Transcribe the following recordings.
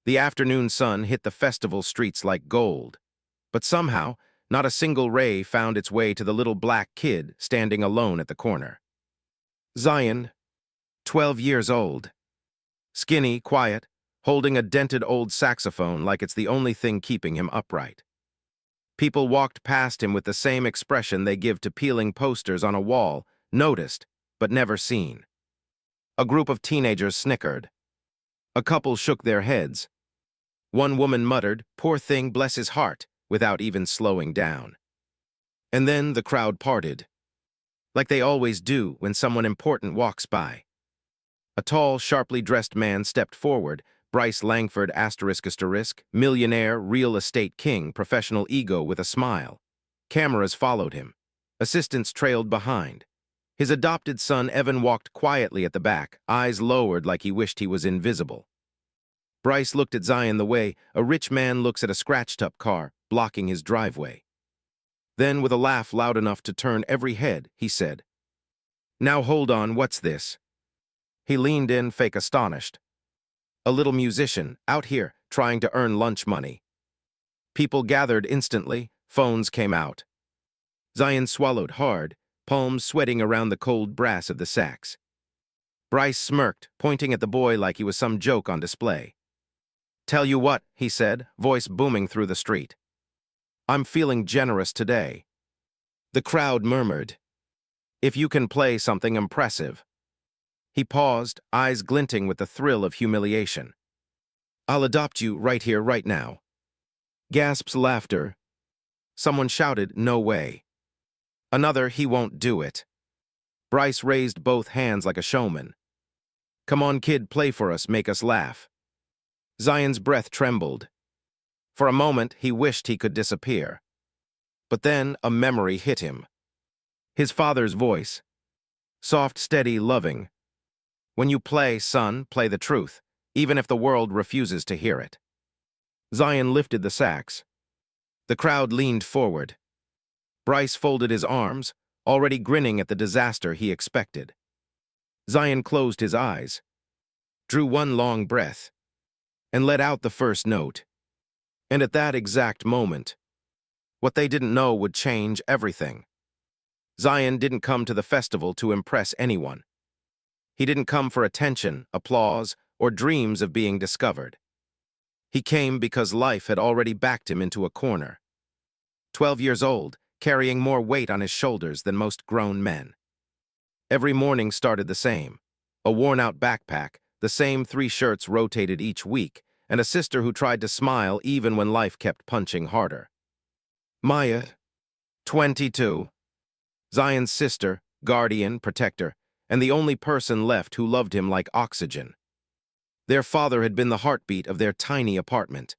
The afternoon sun hit the festival streets like gold. But somehow, not a single ray found its way to the little black kid standing alone at the corner. Zion, 12 years old. Skinny, quiet, holding a dented old saxophone like it's the only thing keeping him upright. People walked past him with the same expression they give to peeling posters on a wall, noticed, but never seen. A group of teenagers snickered. A couple shook their heads. One woman muttered, "Poor thing, bless his heart," without even slowing down. And then the crowd parted, like they always do when someone important walks by. A tall, sharply dressed man stepped forward, Bryce Langford ***, millionaire, real estate king, professional ego with a smile. Cameras followed him. Assistants trailed behind. His adopted son Evan walked quietly at the back, eyes lowered like he wished he was invisible. Bryce looked at Zion the way a rich man looks at a scratched-up car, blocking his driveway. Then, with a laugh loud enough to turn every head, he said, "Now hold on, what's this?" He leaned in, fake astonished. A little musician, out here, trying to earn lunch money. People gathered instantly, phones came out. Zion swallowed hard, palms sweating around the cold brass of the sax. Bryce smirked, pointing at the boy like he was some joke on display. "Tell you what," he said, voice booming through the street. "I'm feeling generous today." The crowd murmured, "If you can play something impressive." He paused, eyes glinting with the thrill of humiliation. "I'll adopt you right here, right now." Gasps, laughter. Someone shouted, "No way." Another, "He won't do it." Bryce raised both hands like a showman. "Come on, kid, play for us, make us laugh." Zion's breath trembled. For a moment, he wished he could disappear. But then a memory hit him. His father's voice. Soft, steady, loving. "When you play, son, play the truth, even if the world refuses to hear it." Zion lifted the sax. The crowd leaned forward. Bryce folded his arms, already grinning at the disaster he expected. Zion closed his eyes, drew one long breath, and let out the first note. And at that exact moment, what they didn't know would change everything. Zion didn't come to the festival to impress anyone. He didn't come for attention, applause, or dreams of being discovered. He came because life had already backed him into a corner. 12 years old, carrying more weight on his shoulders than most grown men. Every morning started the same. A worn-out backpack, the same 3 shirts rotated each week, and a sister who tried to smile even when life kept punching harder. Maya, 22. Zion's sister, guardian, protector, and the only person left who loved him like oxygen. Their father had been the heartbeat of their tiny apartment.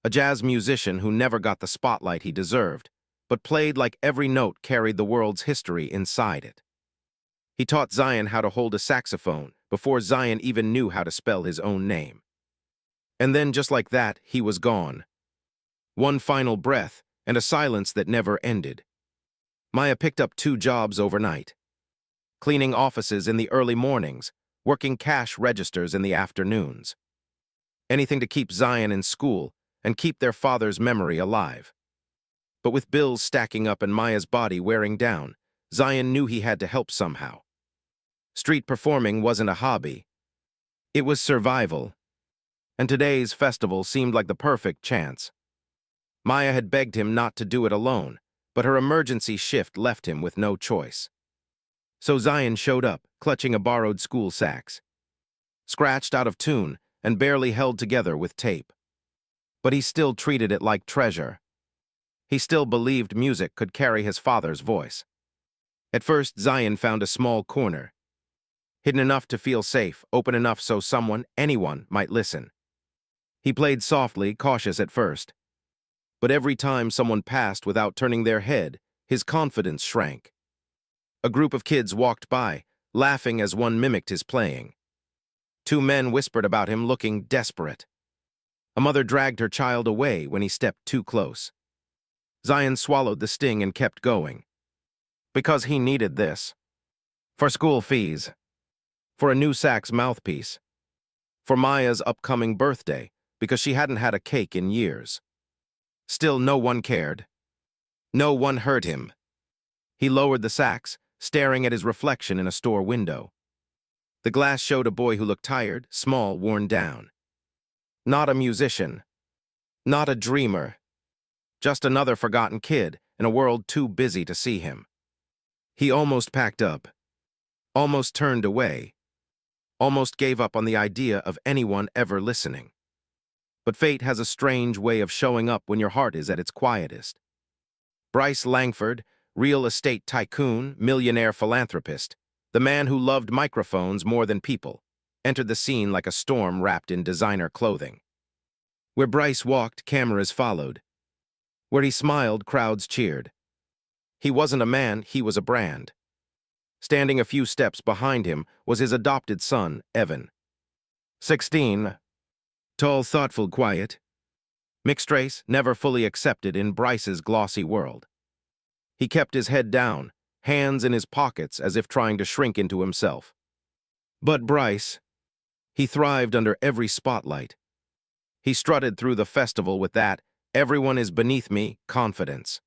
A jazz musician who never got the spotlight he deserved, but played like every note carried the world's history inside it. He taught Zion how to hold a saxophone before Zion even knew how to spell his own name. And then, just like that, he was gone. One final breath, and a silence that never ended. Maya picked up 2 jobs overnight. Cleaning offices in the early mornings, working cash registers in the afternoons. Anything to keep Zion in school and keep their father's memory alive. But with bills stacking up and Maya's body wearing down, Zion knew he had to help somehow. Street performing wasn't a hobby. It was survival. And today's festival seemed like the perfect chance. Maya had begged him not to do it alone, but her emergency shift left him with no choice. So Zion showed up, clutching a borrowed school sax. Scratched, out of tune, and barely held together with tape. But he still treated it like treasure. He still believed music could carry his father's voice. At first, Zion found a small corner. Hidden enough to feel safe, open enough so someone, anyone, might listen. He played softly, cautious at first. But every time someone passed without turning their head, his confidence shrank. A group of kids walked by, laughing as one mimicked his playing. 2 men whispered about him, looking desperate. A mother dragged her child away when he stepped too close. Zion swallowed the sting and kept going. Because he needed this. For school fees. For a new sax mouthpiece. For Maya's upcoming birthday, because she hadn't had a cake in years. Still, no one cared. No one heard him. He lowered the sacks, staring at his reflection in a store window. The glass showed a boy who looked tired, small, worn down. Not a musician. Not a dreamer. Just another forgotten kid in a world too busy to see him. He almost packed up. Almost turned away. Almost gave up on the idea of anyone ever listening. But fate has a strange way of showing up when your heart is at its quietest. Bryce Langford, real estate tycoon, millionaire philanthropist, the man who loved microphones more than people, entered the scene like a storm wrapped in designer clothing. Where Bryce walked, cameras followed. Where he smiled, crowds cheered. He wasn't a man, he was a brand. Standing a few steps behind him was his adopted son, Evan. 16. Tall, thoughtful, quiet. Mixed race, never fully accepted in Bryce's glossy world. He kept his head down, hands in his pockets as if trying to shrink into himself. But Bryce, he thrived under every spotlight. He strutted through the festival with that "everyone is beneath me" confidence.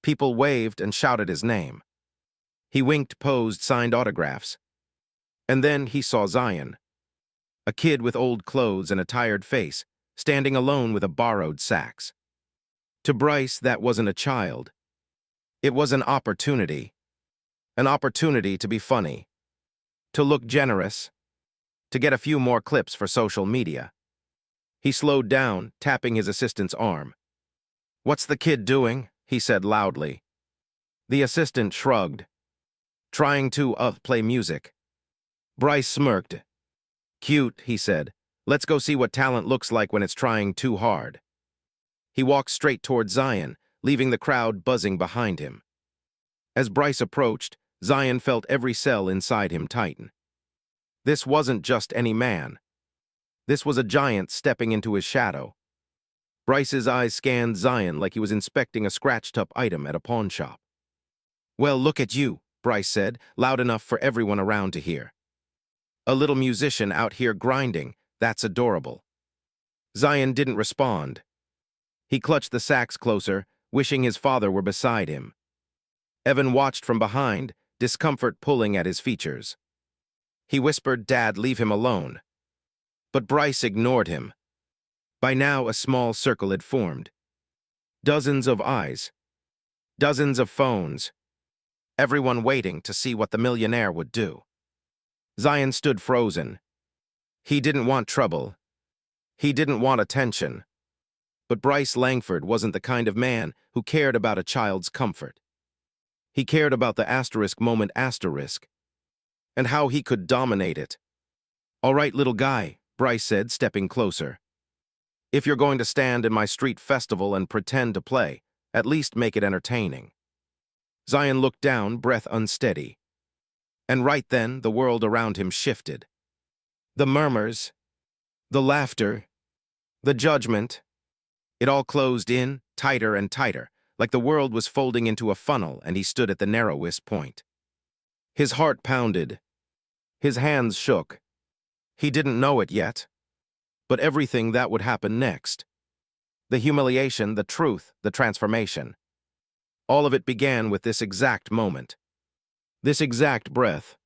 People waved and shouted his name. He winked, posed, signed autographs. And then he saw Zion, a kid with old clothes and a tired face, standing alone with a borrowed sax. To Bryce, that wasn't a child. It was an opportunity. An opportunity to be funny, to look generous, to get a few more clips for social media. He slowed down, tapping his assistant's arm. "What's the kid doing?" he said loudly. The assistant shrugged. "Trying to, play music." Bryce smirked. "Cute," he said. "Let's go see what talent looks like when it's trying too hard." He walked straight toward Zion, leaving the crowd buzzing behind him. As Bryce approached, Zion felt every cell inside him tighten. This wasn't just any man. This was a giant stepping into his shadow. Bryce's eyes scanned Zion like he was inspecting a scratched-up item at a pawn shop. "Well, look at you," Bryce said, loud enough for everyone around to hear. "A little musician out here grinding, that's adorable." Zion didn't respond. He clutched the sax closer, wishing his father were beside him. Evan watched from behind, discomfort pulling at his features. He whispered, "Dad, leave him alone." But Bryce ignored him. By now, a small circle had formed. Dozens of eyes. Dozens of phones. Everyone waiting to see what the millionaire would do. Zion stood frozen. He didn't want trouble. He didn't want attention. But Bryce Langford wasn't the kind of man who cared about a child's comfort. He cared about the asterisk moment asterisk, and how he could dominate it. "All right, little guy," Bryce said, stepping closer. "If you're going to stand in my street festival and pretend to play, at least make it entertaining." Zion looked down, breath unsteady. And right then, the world around him shifted. The murmurs, the laughter, the judgment, it all closed in, tighter and tighter, like the world was folding into a funnel and he stood at the narrowest point. His heart pounded. His hands shook. He didn't know it yet, but everything that would happen next. The humiliation, the truth, the transformation. All of it began with this exact moment. This exact breath.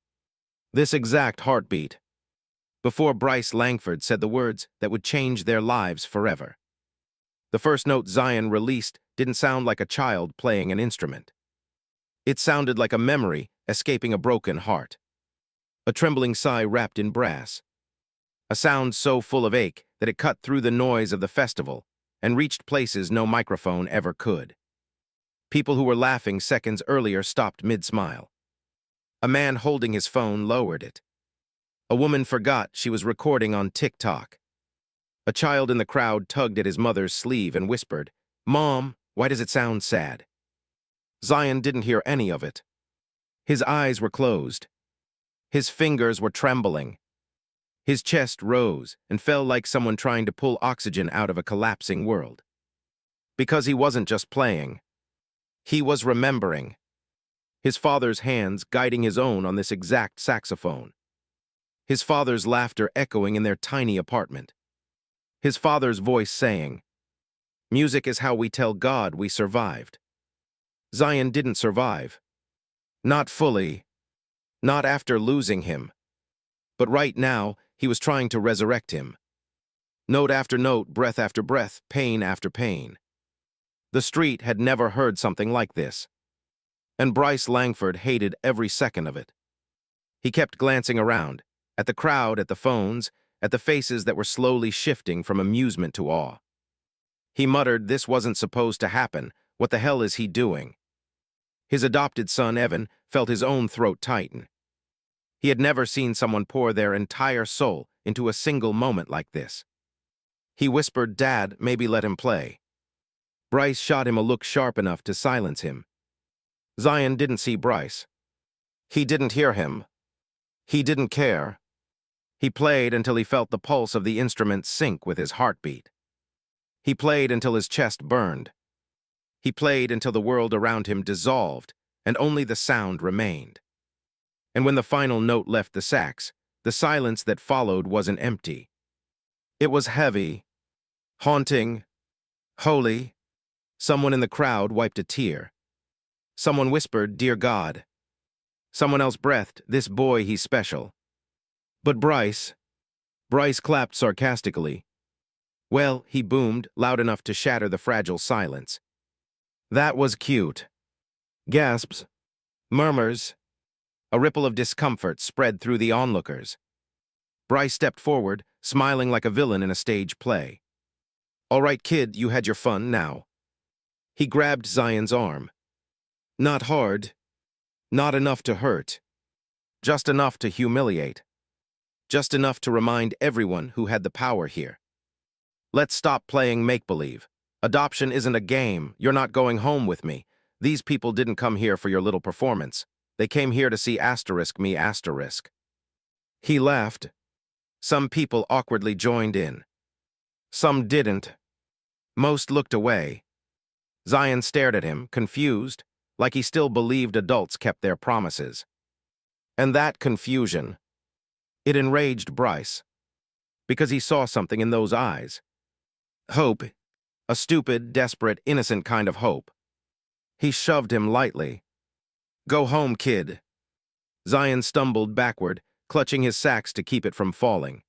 This exact heartbeat. Before Bryce Langford said the words that would change their lives forever. The first note Zion released didn't sound like a child playing an instrument. It sounded like a memory escaping a broken heart. A trembling sigh wrapped in brass. A sound so full of ache that it cut through the noise of the festival and reached places no microphone ever could. People who were laughing seconds earlier stopped mid-smile. A man holding his phone lowered it. A woman forgot she was recording on TikTok. A child in the crowd tugged at his mother's sleeve and whispered, "Mom, why does it sound sad?" Zion didn't hear any of it. His eyes were closed. His fingers were trembling. His chest rose and fell like someone trying to pull oxygen out of a collapsing world. Because he wasn't just playing. He was remembering. His father's hands guiding his own on this exact saxophone. His father's laughter echoing in their tiny apartment. His father's voice saying, "Music is how we tell God we survived." Zion didn't survive. Not fully. Not after losing him. But right now, he was trying to resurrect him. Note after note, breath after breath, pain after pain. The street had never heard something like this. And Bryce Langford hated every second of it. He kept glancing around, at the crowd, at the phones, at the faces that were slowly shifting from amusement to awe. He muttered, "This wasn't supposed to happen. What the hell is he doing?" His adopted son, Evan, felt his own throat tighten. He had never seen someone pour their entire soul into a single moment like this. He whispered, "Dad, maybe let him play." Bryce shot him a look sharp enough to silence him. Zion didn't see Bryce. He didn't hear him. He didn't care. He played until he felt the pulse of the instrument sync with his heartbeat. He played until his chest burned. He played until the world around him dissolved and only the sound remained. And when the final note left the sax, the silence that followed wasn't empty. It was heavy, haunting, holy. Someone in the crowd wiped a tear. Someone whispered, "Dear God." Someone else breathed, "This boy, he's special." But Bryce clapped sarcastically. "Well," he boomed, loud enough to shatter the fragile silence. "That was cute." Gasps, murmurs, a ripple of discomfort spread through the onlookers. Bryce stepped forward, smiling like a villain in a stage play. "All right, kid, you had your fun now." He grabbed Zion's arm. Not hard, not enough to hurt, just enough to humiliate, just enough to remind everyone who had the power here. "Let's stop playing make-believe. Adoption isn't a game. You're not going home with me. These people didn't come here for your little performance. They came here to see me. He laughed. Some people awkwardly joined in. Some didn't. Most looked away. Zion stared at him, confused, like he still believed adults kept their promises. And that confusion, it enraged Bryce, because he saw something in those eyes. Hope, a stupid, desperate, innocent kind of hope. He shoved him lightly. "Go home, kid." Zion stumbled backward, clutching his sax to keep it from falling.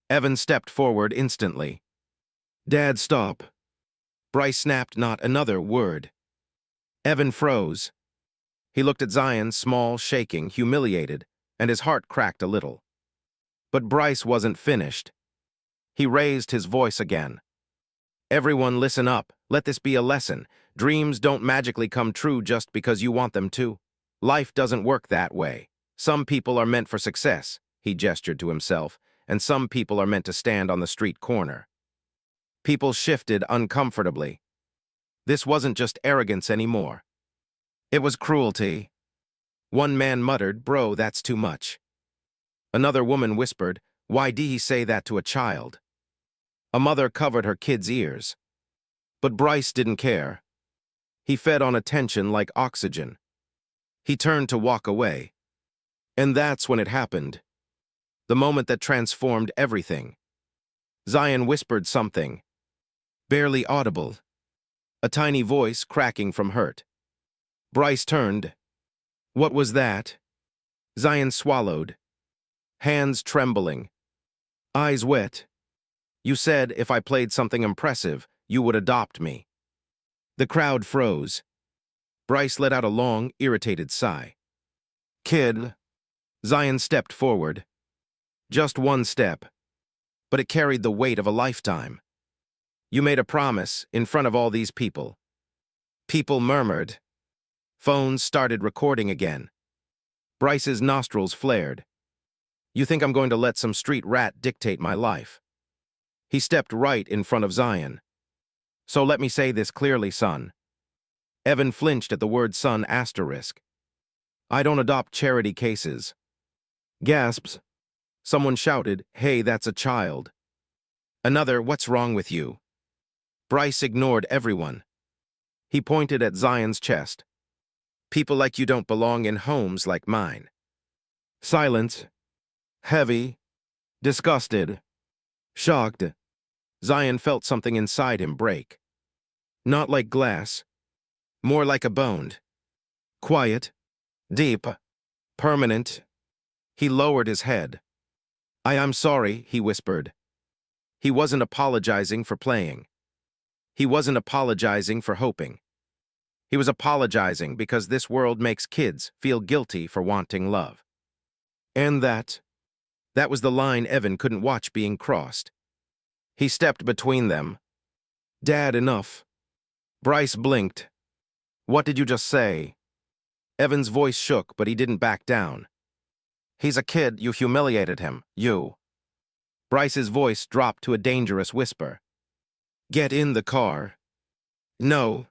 Evan stepped forward instantly. "Dad, stop." Bryce snapped not another word. Evan froze. He looked at Zion, small, shaking, humiliated, and his heart cracked a little. But Bryce wasn't finished. He raised his voice again. "Everyone listen up. Let this be a lesson. Dreams don't magically come true just because you want them to. Life doesn't work that way. Some people are meant for success," he gestured to himself, "and some people are meant to stand on the street corner." People shifted uncomfortably. This wasn't just arrogance anymore. It was cruelty. One man muttered, "Bro, that's too much." Another woman whispered, "Why did he say that to a child?" A mother covered her kid's ears. But Bryce didn't care. He fed on attention like oxygen. He turned to walk away. And that's when it happened. The moment that transformed everything. Zion whispered something. Barely audible. A tiny voice cracking from hurt. Bryce turned. What was that? Zion swallowed. Hands trembling. Eyes wet. "You said if I played something impressive, you would adopt me." The crowd froze. Bryce let out a long, irritated sigh. "Kid." Zion stepped forward. Just one step. But it carried the weight of a lifetime. "You made a promise in front of all these people." People murmured. Phones started recording again. Bryce's nostrils flared. "You think I'm going to let some street rat dictate my life?" He stepped right in front of Zion. "So let me say this clearly, son." Evan flinched at the word son asterisk. "I don't adopt charity cases." Gasps. Someone shouted, "Hey, that's a child." Another, "What's wrong with you?" Bryce ignored everyone. He pointed at Zion's chest. "People like you don't belong in homes like mine." Silence. Heavy. Disgusted. Shocked. Zion felt something inside him break. Not like glass, more like a bone. Quiet, deep, permanent. He lowered his head. I'm sorry, he whispered. He wasn't apologizing for playing. He wasn't apologizing for hoping. He was apologizing because this world makes kids feel guilty for wanting love. And that was the line Evan couldn't watch being crossed. He stepped between them. Dad, enough. Bryce blinked. What did you just say? Evan's voice shook, but he didn't back down. He's a kid, you humiliated him, you. Bryce's voice dropped to a dangerous whisper. Get in the car. No.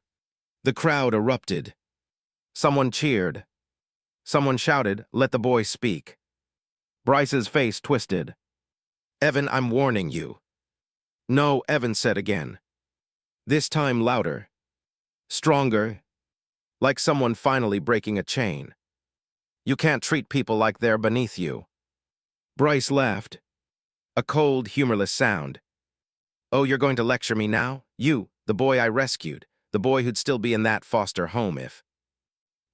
The crowd erupted. Someone cheered. Someone shouted, let the boy speak. Bryce's face twisted. Evan, I'm warning you. No, Evan said again. This time louder. Stronger. Like someone finally breaking a chain. You can't treat people like they're beneath you. Bryce laughed. A cold, humorless sound. Oh, you're going to lecture me now? You, the boy I rescued, the boy who'd still be in that foster home if...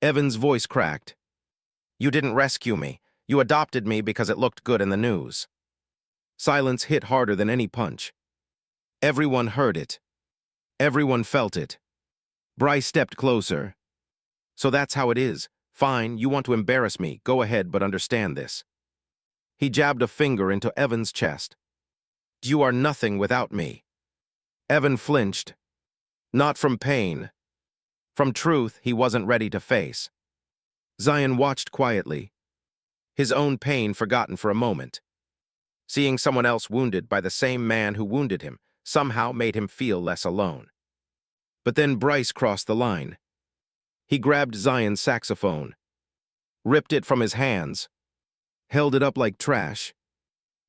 Evan's voice cracked. You didn't rescue me. You adopted me because it looked good in the news. Silence hit harder than any punch. Everyone heard it. Everyone felt it. Bryce stepped closer. So that's how it is. Fine, you want to embarrass me. Go ahead, but understand this. He jabbed a finger into Evan's chest. You are nothing without me. Evan flinched. Not from pain. From truth he wasn't ready to face. Zion watched quietly. His own pain forgotten for a moment. Seeing someone else wounded by the same man who wounded him somehow made him feel less alone. But then Bryce crossed the line. He grabbed Zion's saxophone, ripped it from his hands, held it up like trash.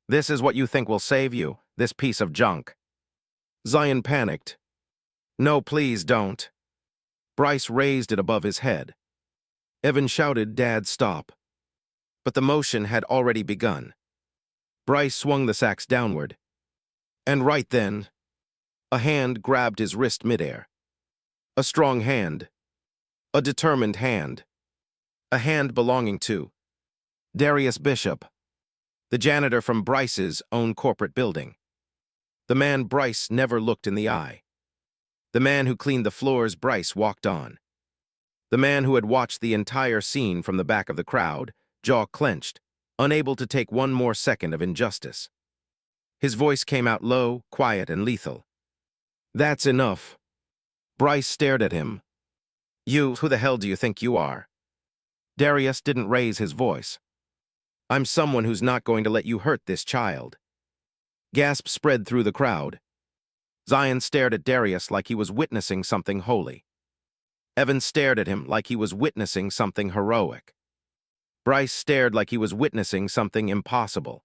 This is what you think will save you, this piece of junk. Zion panicked. No, please don't. Bryce raised it above his head. Evan shouted, Dad, stop. But the motion had already begun. Bryce swung the sax downward. And right then, a hand grabbed his wrist midair. A strong hand. A determined hand. A hand belonging to Darius Bishop, the janitor from Bryce's own corporate building. The man Bryce never looked in the eye. The man who cleaned the floors Bryce walked on. The man who had watched the entire scene from the back of the crowd, jaw clenched, unable to take one more second of injustice. His voice came out low, quiet, and lethal. That's enough. Bryce stared at him. You, who the hell do you think you are? Darius didn't raise his voice. I'm someone who's not going to let you hurt this child. Gasps spread through the crowd. Zion stared at Darius like he was witnessing something holy. Evan stared at him like he was witnessing something heroic. Bryce stared like he was witnessing something impossible.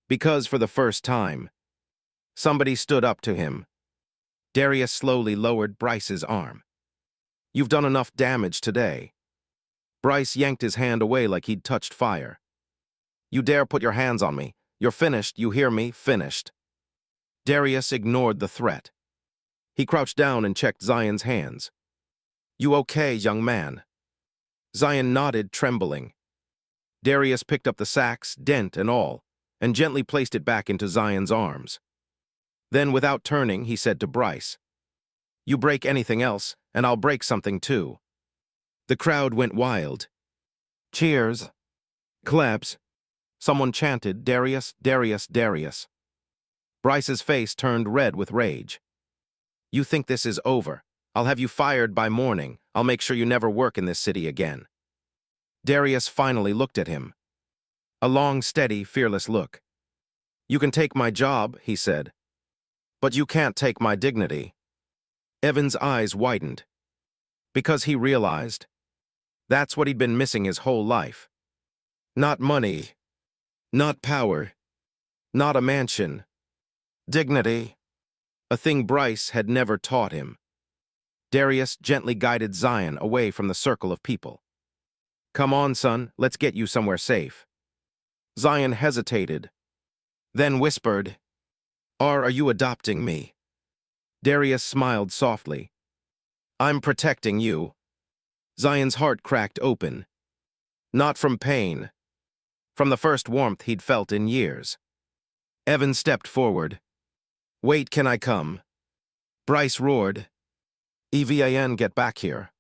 Because for the first time, somebody stood up to him. Darius slowly lowered Bryce's arm. You've done enough damage today. Bryce yanked his hand away like he'd touched fire. You dare put your hands on me. You're finished, you hear me? Finished. Darius ignored the threat. He crouched down and checked Zion's hands. You okay, young man? Zion nodded, trembling. Darius picked up the sax, dent and all, and gently placed it back into Zion's arms. Then, without turning, he said to Bryce, You break anything else, and I'll break something too. The crowd went wild. Cheers. Claps. Someone chanted, Darius, Darius, Darius. Bryce's face turned red with rage. You think this is over? I'll have you fired by morning. I'll make sure you never work in this city again. Darius finally looked at him. A long, steady, fearless look. You can take my job, he said. But you can't take my dignity. Evan's eyes widened. Because he realized that's what he'd been missing his whole life. Not money. Not power. Not a mansion. Dignity. A thing Bryce had never taught him. Darius gently guided Zion away from the circle of people. Come on, son, let's get you somewhere safe. Zion hesitated, then whispered, Are you adopting me? Darius smiled softly. I'm protecting you. Zion's heart cracked open. Not from pain. From the first warmth he'd felt in years. Evan stepped forward. Wait, can I come? Bryce roared. EVAN, get back here.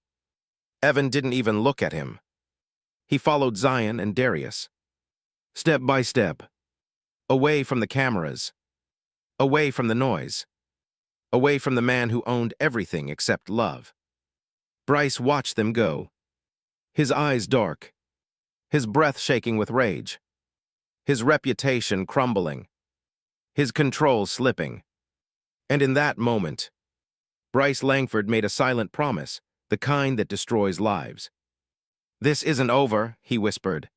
Evan didn't even look at him. He followed Zion and Darius. Step by step. Away from the cameras. Away from the noise. Away from the man who owned everything except love. Bryce watched them go. His eyes dark. His breath shaking with rage. His reputation crumbling. His control slipping. And in that moment, Bryce Langford made a silent promise, the kind that destroys lives. This isn't over, he whispered.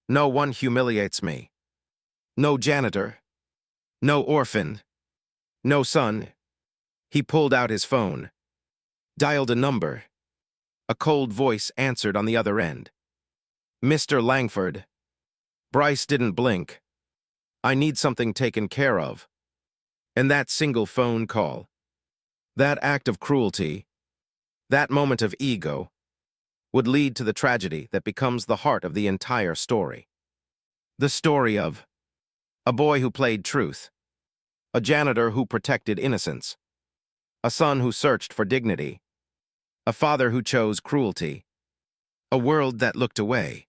No one humiliates me. No janitor. No orphan. No son. He pulled out his phone. Dialed a number. A cold voice answered on the other end. Mr. Langford. Bryce didn't blink. I need something taken care of. And that single phone call, that act of cruelty, that moment of ego, would lead to the tragedy that becomes the heart of the entire story. The story of a boy who played truth, a janitor who protected innocence, a son who searched for dignity, a father who chose cruelty, a world that looked away,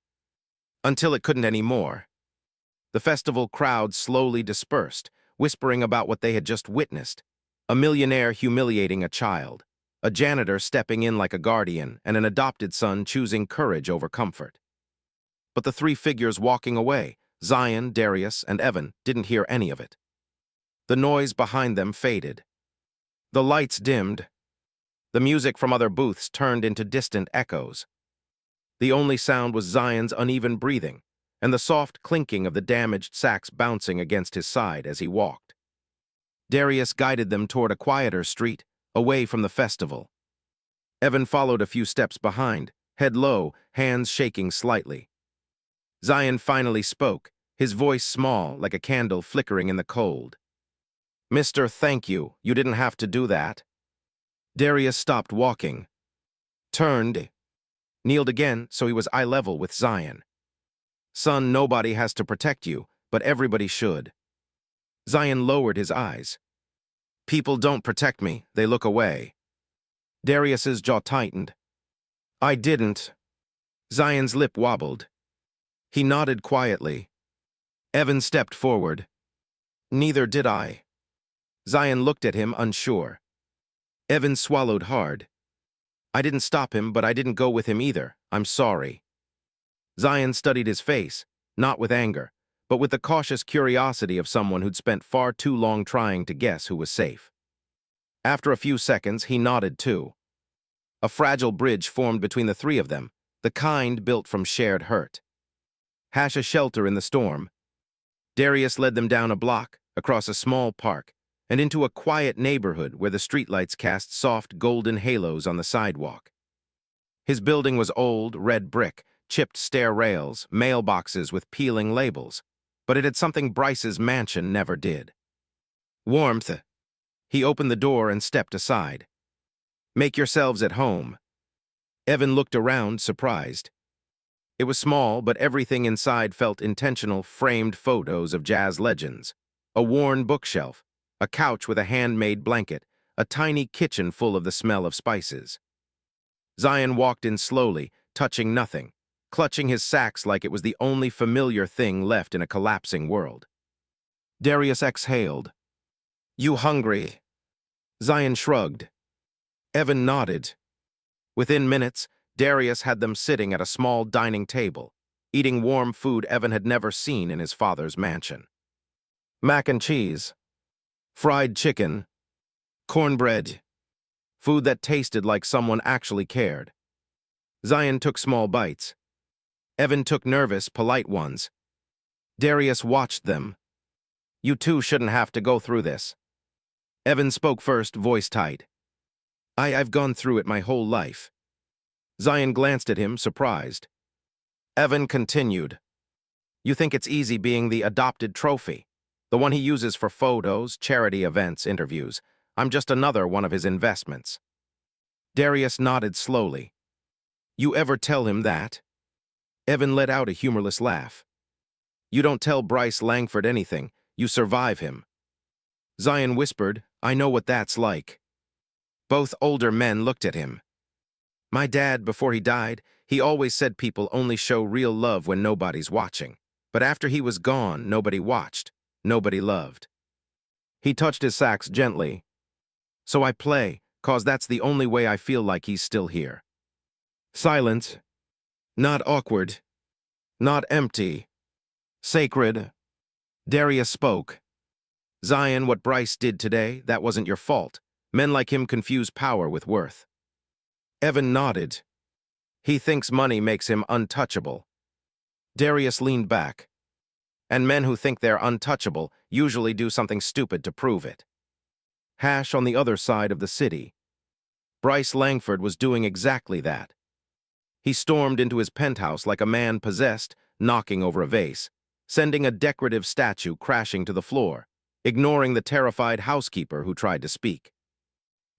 until it couldn't anymore. The festival crowd slowly dispersed, whispering about what they had just witnessed. A millionaire humiliating a child, a janitor stepping in like a guardian, and an adopted son choosing courage over comfort. But the three figures walking away, Zion, Darius, and Evan, didn't hear any of it. The noise behind them faded. The lights dimmed. The music from other booths turned into distant echoes. The only sound was Zion's uneven breathing, and the soft clinking of the damaged sacks bouncing against his side as he walked. Darius guided them toward a quieter street, away from the festival. Evan followed a few steps behind, head low, hands shaking slightly. Zion finally spoke, his voice small like a candle flickering in the cold. Mister, thank you. You didn't have to do that. Darius stopped walking, turned, kneeled again so he was eye level with Zion. Son, nobody has to protect you, but everybody should. Zion lowered his eyes. People don't protect me, they look away. Darius's jaw tightened. I didn't. Zion's lip wobbled. He nodded quietly. Evan stepped forward. Neither did I. Zion looked at him unsure. Evan swallowed hard. I didn't stop him, but I didn't go with him either. I'm sorry. Zion studied his face, not with anger, but with the cautious curiosity of someone who'd spent far too long trying to guess who was safe. After a few seconds, he nodded too. A fragile bridge formed between the three of them, the kind built from shared hurt. Hash a shelter in the storm. Darius led them down a block, across a small park, and into a quiet neighborhood where the streetlights cast soft golden halos on the sidewalk. His building was old, red brick, chipped stair rails, mailboxes with peeling labels, but it had something Bryce's mansion never did. Warmth. He opened the door and stepped aside. Make yourselves at home. Evan looked around, surprised. It was small, but everything inside felt intentional, framed photos of jazz legends. A worn bookshelf, a couch with a handmade blanket, a tiny kitchen full of the smell of spices. Zion walked in slowly, touching nothing, clutching his sacks like it was the only familiar thing left in a collapsing world. Darius exhaled. You hungry? Zion shrugged. Evan nodded. Within minutes, Darius had them sitting at a small dining table, eating warm food Evan had never seen in his father's mansion. Mac and cheese, fried chicken, cornbread, food that tasted like someone actually cared. Zion took small bites. Evan took nervous, polite ones. Darius watched them. You two shouldn't have to go through this. Evan spoke first, voice tight. I've gone through it my whole life. Zion glanced at him, surprised. Evan continued. You think it's easy being the adopted trophy, The one he uses for photos, charity events, interviews. I'm just another one of his investments. Darius nodded slowly. You ever tell him that? Evan let out a humorless laugh. You don't tell Bryce Langford anything. You survive him. Zion whispered, I know what that's like. Both older men looked at him. My dad, before he died, he always said people only show real love when nobody's watching. But after he was gone, nobody watched. Nobody loved. He touched his sax gently. So I play, 'cause that's the only way I feel like he's still here. Silence. Not awkward. Not empty. Sacred. Darius spoke. Zion, what Bryce did today, that wasn't your fault. Men like him confuse power with worth. Evan nodded. He thinks money makes him untouchable. Darius leaned back. And men who think they're untouchable usually do something stupid to prove it. Hash on the other side of the city. Bryce Langford was doing exactly that. He stormed into his penthouse like a man possessed, knocking over a vase, sending a decorative statue crashing to the floor, ignoring the terrified housekeeper who tried to speak.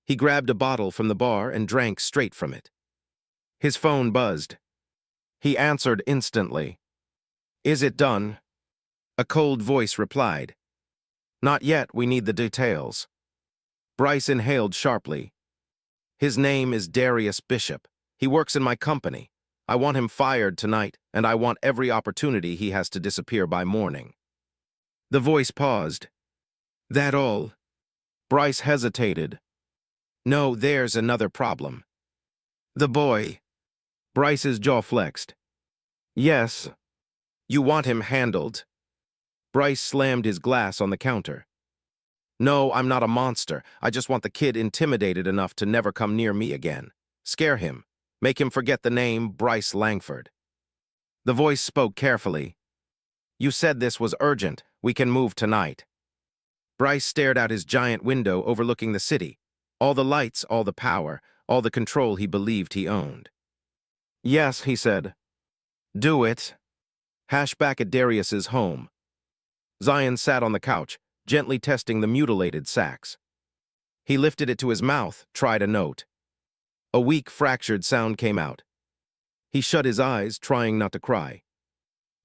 He grabbed a bottle from the bar and drank straight from it. His phone buzzed. He answered instantly. Is it done? A cold voice replied. Not yet, we need the details. Bryce inhaled sharply. His name is Darius Bishop. He works in my company. I want him fired tonight, and I want every opportunity he has to disappear by morning. The voice paused. That all? Bryce hesitated. No, there's another problem. The boy. Bryce's jaw flexed. Yes. You want him handled. Bryce slammed his glass on the counter. No, I'm not a monster. I just want the kid intimidated enough to never come near me again. Scare him. Make him forget the name Bryce Langford. The voice spoke carefully. You said this was urgent. We can move tonight. Bryce stared out his giant window overlooking the city. All the lights, all the power, all the control he believed he owned. Yes, he said. Do it. Hash back at Darius's home. Zion sat on the couch, gently testing the mutilated sax. He lifted it to his mouth, tried a note. A weak, fractured sound came out. He shut his eyes, trying not to cry.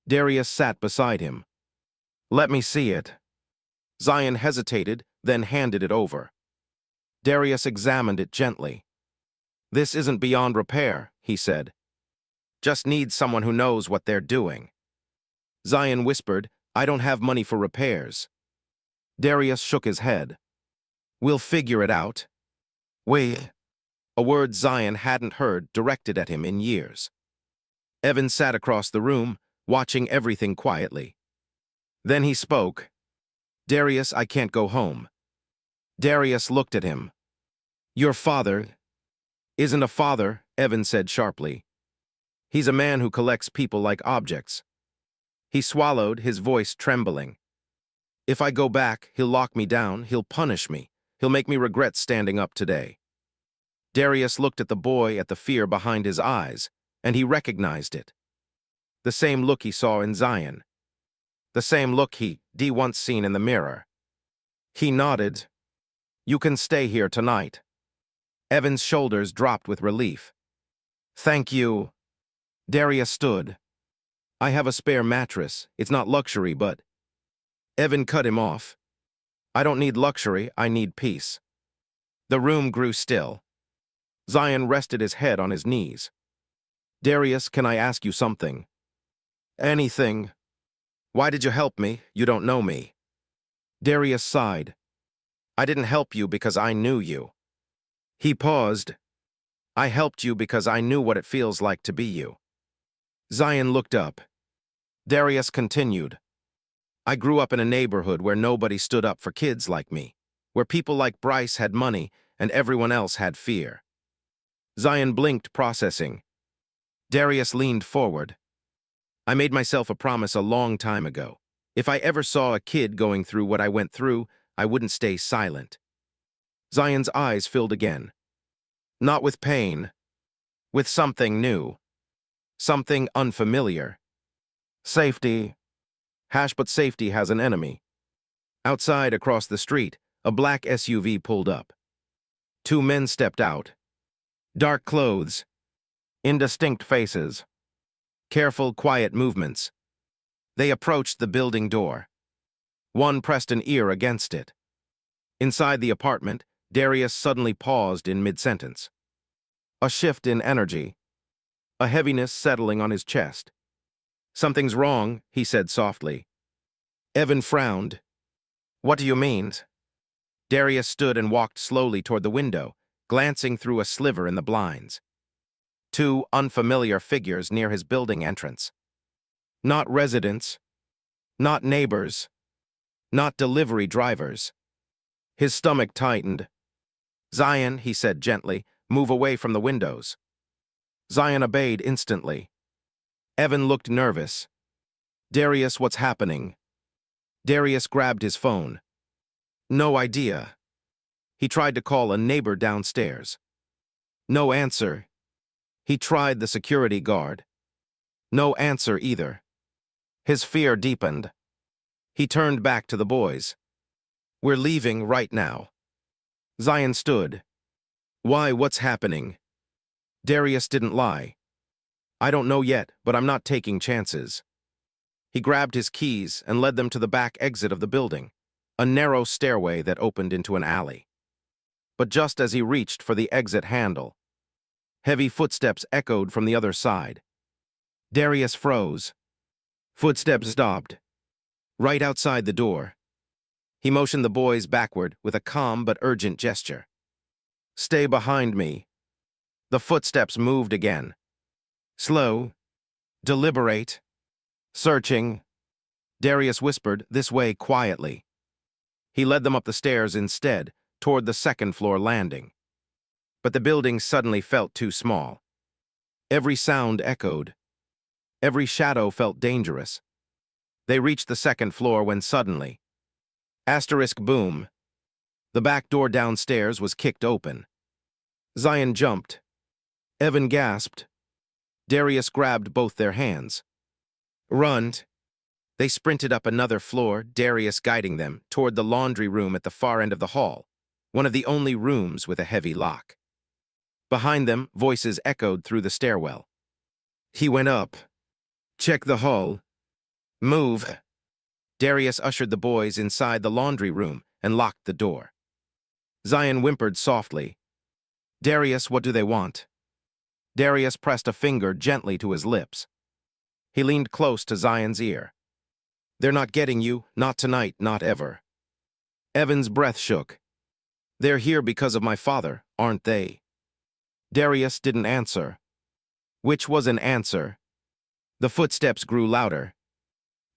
Darius sat beside him. Let me see it. Zion hesitated, then handed it over. Darius examined it gently. This isn't beyond repair, he said. Just needs someone who knows what they're doing. Zion whispered, I don't have money for repairs. Darius shook his head. We'll figure it out. Wait. A word Zion hadn't heard directed at him in years. Evan sat across the room, watching everything quietly. Then he spoke. Darius, I can't go home. Darius looked at him. Your father isn't a father, Evan said sharply. He's a man who collects people like objects. He swallowed, his voice trembling. If I go back, he'll lock me down, he'll punish me, he'll make me regret standing up today. Darius looked at the boy, at the fear behind his eyes, and he recognized it. The same look he saw in Zion. The same look he'd once seen in the mirror. He nodded. You can stay here tonight. Evan's shoulders dropped with relief. Thank you. Darius stood. I have a spare mattress. It's not luxury, but... Evan cut him off. I don't need luxury, I need peace. The room grew still. Zion rested his head on his knees. Darius, can I ask you something? Anything. Why did you help me? You don't know me. Darius sighed. I didn't help you because I knew you. He paused. I helped you because I knew what it feels like to be you. Zion looked up. Darius continued. I grew up in a neighborhood where nobody stood up for kids like me, where people like Bryce had money and everyone else had fear. Zion blinked, processing. Darius leaned forward. I made myself a promise a long time ago. If I ever saw a kid going through what I went through, I wouldn't stay silent. Zion's eyes filled again. Not with pain, with something new. Something unfamiliar. Safety. Hash, but safety has an enemy. Outside, across the street, a black SUV pulled up. Two men stepped out. Dark clothes, indistinct faces, careful, quiet movements. They approached the building door. One pressed an ear against it. Inside the apartment, Darius suddenly paused in mid-sentence. A shift in energy, a heaviness settling on his chest. "Something's wrong," he said softly. Evan frowned. "What do you mean?" Darius stood and walked slowly toward the window, glancing through a sliver in the blinds. Two unfamiliar figures near his building entrance. Not residents, not neighbors, not delivery drivers. His stomach tightened. "Zion," he said gently, "move away from the windows." Zion obeyed instantly. Evan looked nervous. "Darius, what's happening?" Darius grabbed his phone. No idea. He tried to call a neighbor downstairs. No answer. He tried the security guard. No answer either. His fear deepened. He turned back to the boys. "We're leaving right now." Zion stood. "Why, what's happening?" Darius didn't lie. "I don't know yet, but I'm not taking chances." He grabbed his keys and led them to the back exit of the building, a narrow stairway that opened into an alley. But just as he reached for the exit handle, heavy footsteps echoed from the other side. Darius froze. Footsteps stopped. Right outside the door. He motioned the boys backward with a calm but urgent gesture. "Stay behind me." The footsteps moved again. Slow. Deliberate. Searching. Darius whispered, "This way," quietly. He led them up the stairs instead, toward the second-floor landing. But the building suddenly felt too small. Every sound echoed. Every shadow felt dangerous. They reached the second floor when suddenly, asterisk boom, the back door downstairs was kicked open. Zion jumped. Evan gasped. Darius grabbed both their hands. "Run!" They sprinted up another floor, Darius guiding them, toward the laundry room at the far end of the hall, one of the only rooms with a heavy lock. Behind them, voices echoed through the stairwell. "He went up. Check the hall. Move." Darius ushered the boys inside the laundry room and locked the door. Zion whimpered softly. "Darius, what do they want?" Darius pressed a finger gently to his lips. He leaned close to Zion's ear. "They're not getting you, not tonight, not ever." Evan's breath shook. "They're here because of my father, aren't they?" Darius didn't answer. Which was an answer. The footsteps grew louder.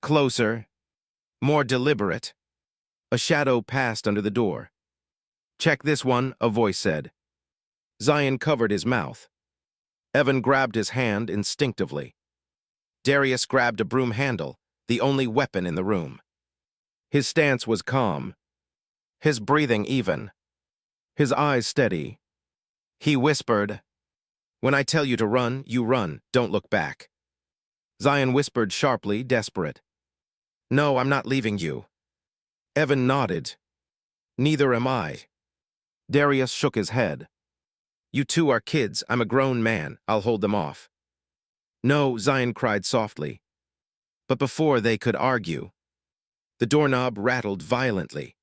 Closer. More deliberate. A shadow passed under the door. "Check this one," a voice said. Zion covered his mouth. Evan grabbed his hand instinctively. Darius grabbed a broom handle, the only weapon in the room. His stance was calm. His breathing even. His eyes steady. He whispered, "When I tell you to run, you run, don't look back." Zion whispered sharply, desperate, "No, I'm not leaving you." Evan nodded. "Neither am I." Darius shook his head. "You two are kids, I'm a grown man, I'll hold them off." "No," Zion cried softly. But before they could argue, the doorknob rattled violently.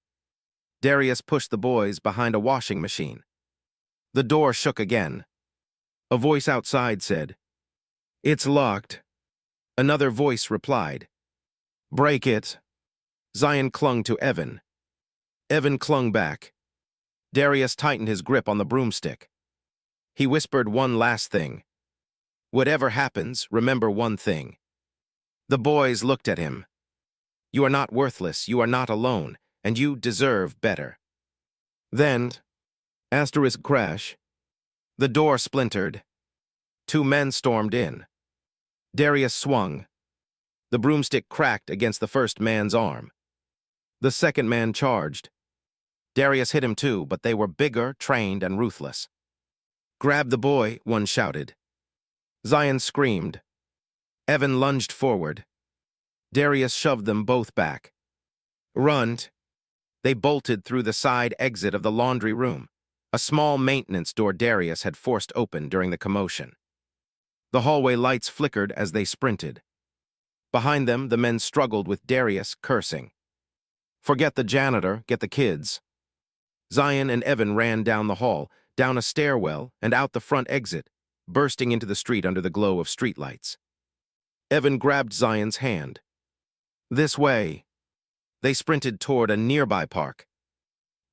Darius pushed the boys behind a washing machine. The door shook again. A voice outside said, "It's locked." Another voice replied, "Break it." Zion clung to Evan. Evan clung back. Darius tightened his grip on the broomstick. He whispered one last thing. "Whatever happens, remember one thing." The boys looked at him. "You are not worthless, you are not alone, and you deserve better." Then, asterisk crash, the door splintered. Two men stormed in. Darius swung. The broomstick cracked against the first man's arm. The second man charged. Darius hit him too, but they were bigger, trained, and ruthless. "Grab the boy," one shouted. Zion screamed. Evan lunged forward. Darius shoved them both back. "Run!" They bolted through the side exit of the laundry room, a small maintenance door Darius had forced open during the commotion. The hallway lights flickered as they sprinted. Behind them, the men struggled with Darius, cursing. "Forget the janitor, get the kids." Zion and Evan ran down the hall, down a stairwell, and out the front exit, bursting into the street under the glow of streetlights. Evan grabbed Zion's hand. "This way." They sprinted toward a nearby park.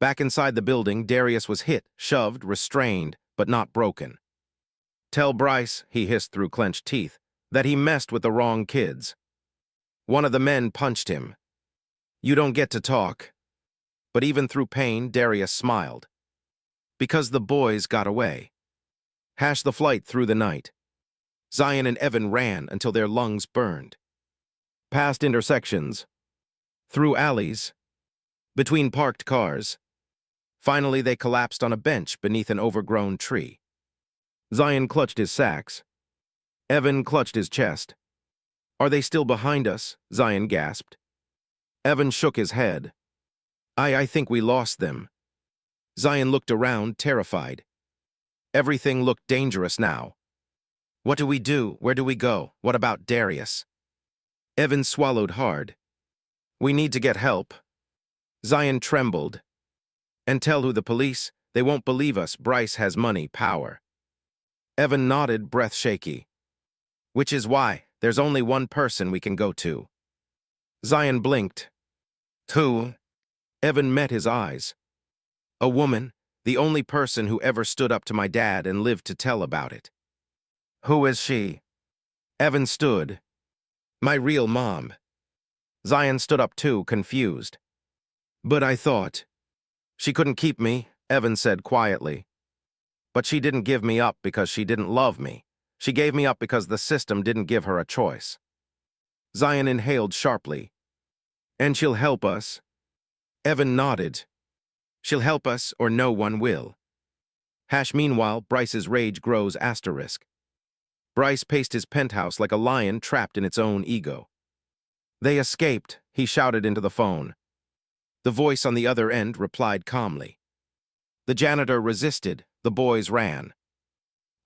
Back inside the building, Darius was hit, shoved, restrained, but not broken. "Tell Bryce," he hissed through clenched teeth, "that he messed with the wrong kids." One of the men punched him. "You don't get to talk." But even through pain, Darius smiled. Because the boys got away. Hash the flight through the night. Zion and Evan ran until their lungs burned. Past intersections. Through alleys. Between parked cars. Finally, they collapsed on a bench beneath an overgrown tree. Zion clutched his sacks. Evan clutched his chest. "Are they still behind us?" Zion gasped. Evan shook his head. I think we lost them." Zion looked around, terrified. Everything looked dangerous now. "What do we do? Where do we go? What about Darius?" Evan swallowed hard. "We need to get help." Zion trembled. "And tell who the police? They won't believe us. Bryce has money, power." Evan nodded, breath shaky. "Which is why there's only one person we can go to." Zion blinked. "Who?" Evan met his eyes. "A woman, the only person who ever stood up to my dad and lived to tell about it." "Who is she?" Evan stood. "My real mom." Zion stood up too, confused. "But I thought." "She couldn't keep me," Evan said quietly. "But she didn't give me up because she didn't love me. She gave me up because the system didn't give her a choice." Zion inhaled sharply. "And she'll help us?" Evan nodded. "She'll help us or no one will." Hash, meanwhile, Bryce's rage grows asterisk. Bryce paced his penthouse like a lion trapped in its own ego. "They escaped," he shouted into the phone. The voice on the other end replied calmly. The janitor resisted. The boys ran.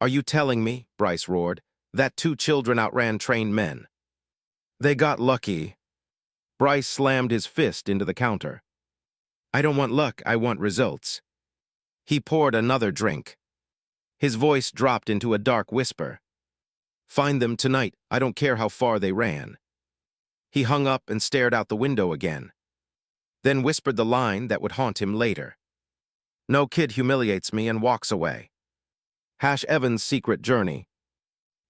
"Are you telling me," Bryce roared, "that 2 children outran trained men?" "They got lucky." Bryce slammed his fist into the counter. "I don't want luck, I want results." He poured another drink. His voice dropped into a dark whisper. "Find them tonight, I don't care how far they ran." He hung up and stared out the window again. Then whispered the line that would haunt him later. "No kid humiliates me and walks away." Hash Evan's secret journey.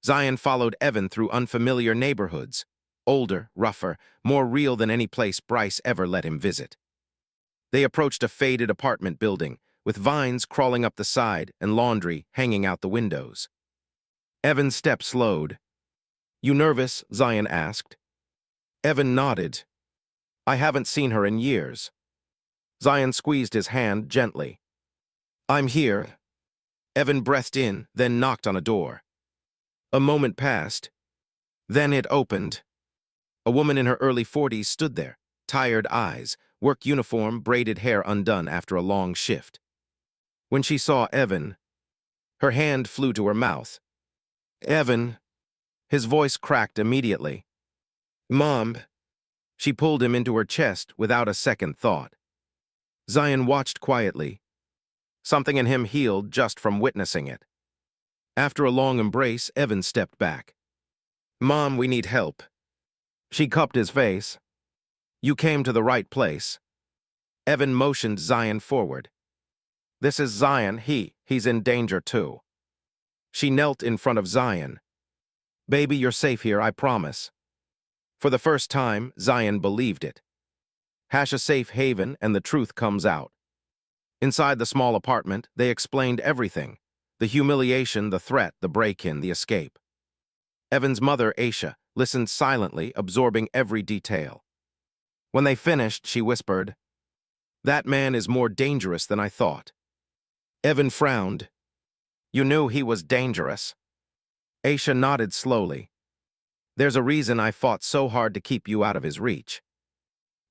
Zion followed Evan through unfamiliar neighborhoods. Older, rougher, more real than any place Bryce ever let him visit. They approached a faded apartment building, with vines crawling up the side and laundry hanging out the windows. Evan's step slowed. "You nervous?" Zion asked. Evan nodded. "I haven't seen her in years." Zion squeezed his hand gently. "I'm here." Evan breathed in, then knocked on a door. A moment passed. Then it opened. A woman in her early 40s stood there, tired eyes, work uniform, braided hair undone after a long shift. When she saw Evan, her hand flew to her mouth. "Evan." His voice cracked immediately. "Mom." She pulled him into her chest without a second thought. Zion watched quietly. Something in him healed just from witnessing it. After a long embrace, Evan stepped back. "Mom, we need help." She cupped his face. "You came to the right place." Evan motioned Zion forward. "This is Zion, he's in danger too." She knelt in front of Zion. "Baby, you're safe here, I promise." For the first time, Zion believed it. Hash a safe haven and the truth comes out. Inside the small apartment, they explained everything. The humiliation, the threat, the break-in, the escape. Evan's mother, Aisha, listened silently, absorbing every detail. When they finished, she whispered, "That man is more dangerous than I thought." Evan frowned. "You knew he was dangerous." Aisha nodded slowly. "There's a reason I fought so hard to keep you out of his reach."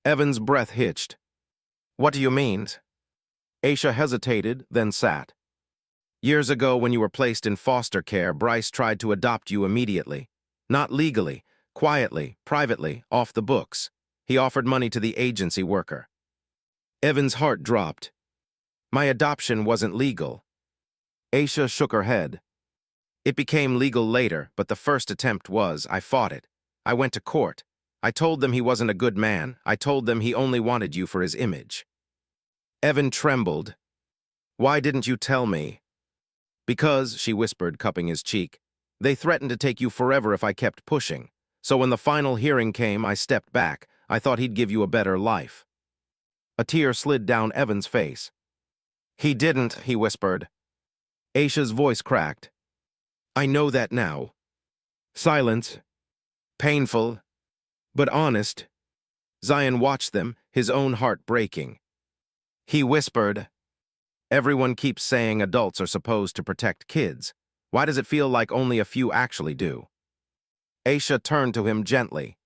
Evan's breath hitched. What do you mean? Aisha hesitated, then sat. Years ago, when you were placed in foster care, Bryce tried to adopt you immediately. Not legally, quietly, privately, off the books. He offered money to the agency worker. Evan's heart dropped. My adoption wasn't legal. Aisha shook her head. It became legal later, but the first attempt was. I fought it. I went to court. I told them he wasn't a good man. I told them he only wanted you for his image. Evan trembled. Why didn't you tell me? Because, she whispered, cupping his cheek, they threatened to take you forever if I kept pushing. So when the final hearing came, I stepped back. I thought he'd give you a better life. A tear slid down Evan's face. He didn't, he whispered. Aisha's voice cracked. I know that now. Silence. Painful. But honest. Zion watched them, his own heart breaking. He whispered, everyone keeps saying adults are supposed to protect kids. Why does it feel like only a few actually do? Aisha turned to him gently.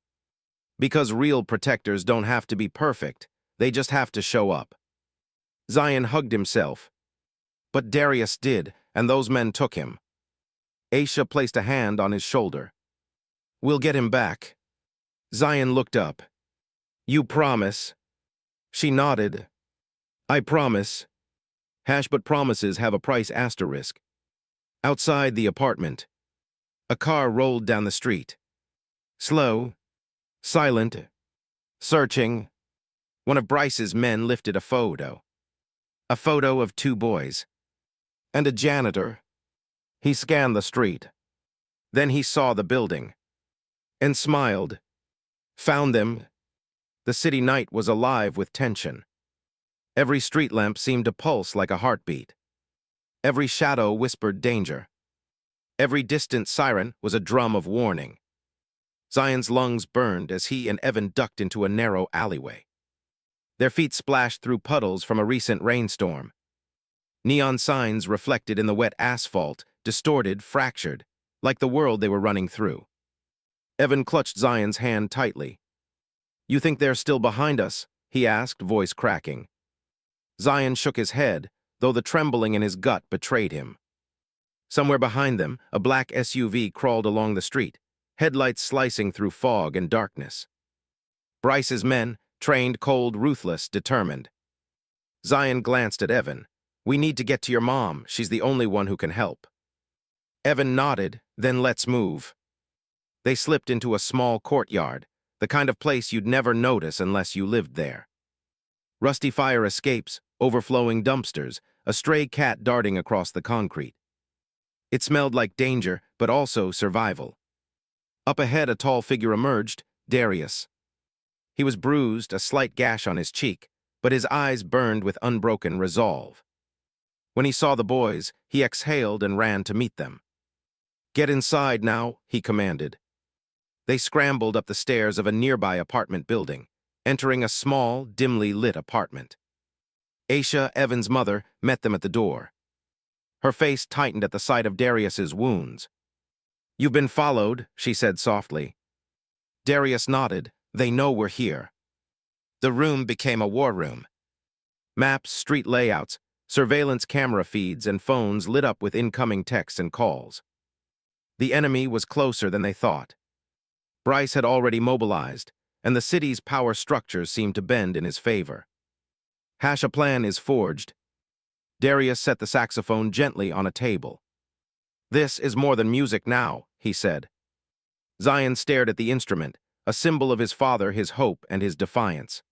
Because real protectors don't have to be perfect. They just have to show up. Zion hugged himself. But Darius did, and those men took him. Aisha placed a hand on his shoulder. We'll get him back. Zion looked up. You promise? She nodded. I promise. But promises have a price asterisk. Outside the apartment, a car rolled down the street. Slow, silent, searching. One of Bryce's men lifted a photo. A photo of two boys. And a janitor. He scanned the street. Then he saw the building. And smiled. Found them. The city night was alive with tension. Every street lamp seemed to pulse like a heartbeat. Every shadow whispered danger. Every distant siren was a drum of warning. Zion's lungs burned as he and Evan ducked into a narrow alleyway. Their feet splashed through puddles from a recent rainstorm. Neon signs reflected in the wet asphalt, distorted, fractured, like the world they were running through. Evan clutched Zion's hand tightly. You think they're still behind us? He asked, voice cracking. Zion shook his head, though the trembling in his gut betrayed him. Somewhere behind them, a black SUV crawled along the street, headlights slicing through fog and darkness. Bryce's men, trained, cold, ruthless, determined. Zion glanced at Evan. We need to get to your mom. She's the only one who can help. Evan nodded, then let's move. They slipped into a small courtyard, the kind of place you'd never notice unless you lived there. Rusty fire escapes, overflowing dumpsters, a stray cat darting across the concrete. It smelled like danger, but also survival. Up ahead, a tall figure emerged, Darius. He was bruised, a slight gash on his cheek, but his eyes burned with unbroken resolve. When he saw the boys, he exhaled and ran to meet them. Get inside now, he commanded. They scrambled up the stairs of a nearby apartment building, entering a small, dimly lit apartment. Aisha, Evan's mother, met them at the door. Her face tightened at the sight of Darius's wounds. You've been followed, she said softly. Darius nodded. They know we're here. The room became a war room. Maps, street layouts, surveillance camera feeds, and phones lit up with incoming texts and calls. The enemy was closer than they thought. Bryce had already mobilized, and the city's power structures seemed to bend in his favor. A plan is forged. Darius set the saxophone gently on a table. This is more than music now, he said. Zion stared at the instrument, a symbol of his father, his hope, and his defiance.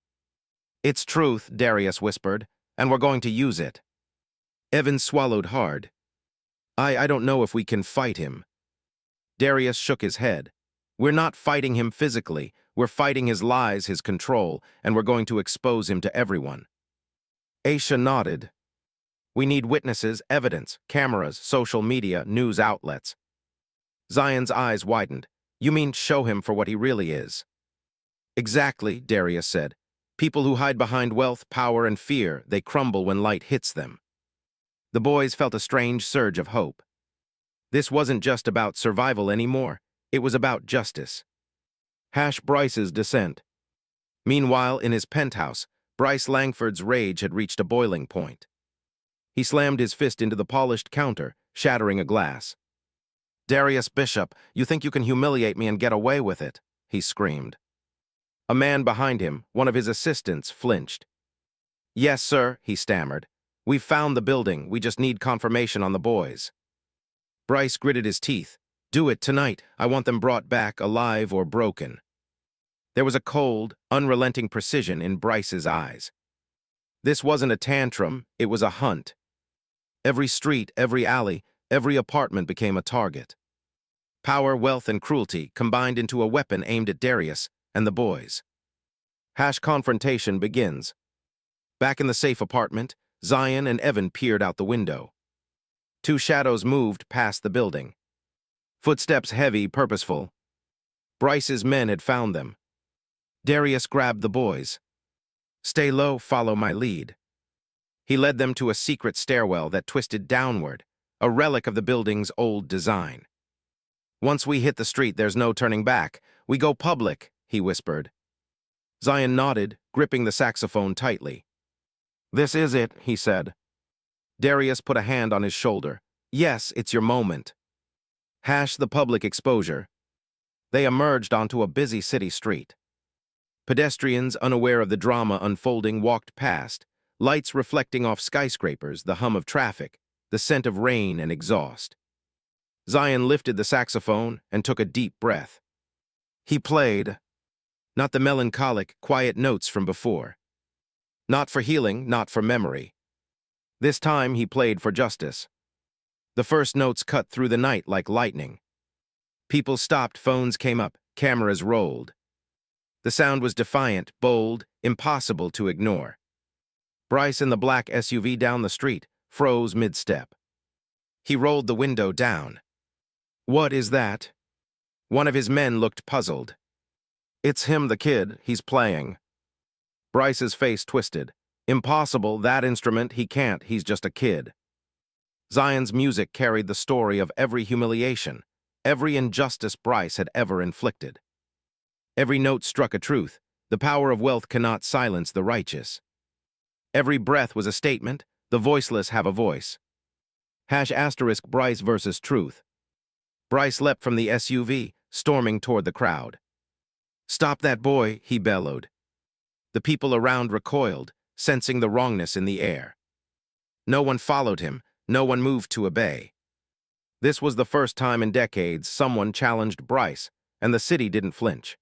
It's truth, Darius whispered, and we're going to use it. Evan swallowed hard. I don't know if we can fight him. Darius shook his head. We're not fighting him physically. We're fighting his lies, his control, and we're going to expose him to everyone. Aisha nodded. We need witnesses, evidence, cameras, social media, news outlets. Zion's eyes widened. You mean show him for what he really is? Exactly, Darius said. People who hide behind wealth, power, and fear, they crumble when light hits them. The boys felt a strange surge of hope. This wasn't just about survival anymore. It was about justice. Bryce's descent. Meanwhile, in his penthouse, Bryce Langford's rage had reached a boiling point. He slammed his fist into the polished counter, shattering a glass. "Darius Bishop, you think you can humiliate me and get away with it?" he screamed. A man behind him, one of his assistants, flinched. "Yes, sir," he stammered. "We've found the building. We just need confirmation on the boys." Bryce gritted his teeth. "Do it tonight. I want them brought back, alive or broken." There was a cold, unrelenting precision in Bryce's eyes. This wasn't a tantrum, it was a hunt. Every street, every alley, every apartment became a target. Power, wealth, and cruelty combined into a weapon aimed at Darius and the boys. Confrontation begins. Back in the safe apartment, Zion and Evan peered out the window. Two shadows moved past the building. Footsteps heavy, purposeful. Bryce's men had found them. Darius grabbed the boys. "Stay low, follow my lead." He led them to a secret stairwell that twisted downward, a relic of the building's old design. "Once we hit the street, there's no turning back. We go public," he whispered. Zion nodded, gripping the saxophone tightly. "This is it," he said. Darius put a hand on his shoulder. "Yes, it's your moment." The public exposure. They emerged onto a busy city street. Pedestrians, unaware of the drama unfolding, walked past, lights reflecting off skyscrapers, the hum of traffic, the scent of rain and exhaust. Zion lifted the saxophone and took a deep breath. He played, not the melancholic, quiet notes from before. Not for healing, not for memory. This time he played for justice. The first notes cut through the night like lightning. People stopped, phones came up, cameras rolled. The sound was defiant, bold, impossible to ignore. Bryce in the black SUV down the street froze mid-step. He rolled the window down. "What is that?" One of his men looked puzzled. "It's him, the kid. He's playing." Bryce's face twisted. "Impossible, that instrument, he can't, he's just a kid." Zion's music carried the story of every humiliation, every injustice Bryce had ever inflicted. Every note struck a truth. The power of wealth cannot silence the righteous. Every breath was a statement. The voiceless have a voice. ** Bryce versus truth. Bryce leapt from the SUV, storming toward the crowd. "Stop that boy," he bellowed. The people around recoiled, sensing the wrongness in the air. No one followed him, no one moved to obey. This was the first time in decades someone challenged Bryce, and the city didn't flinch.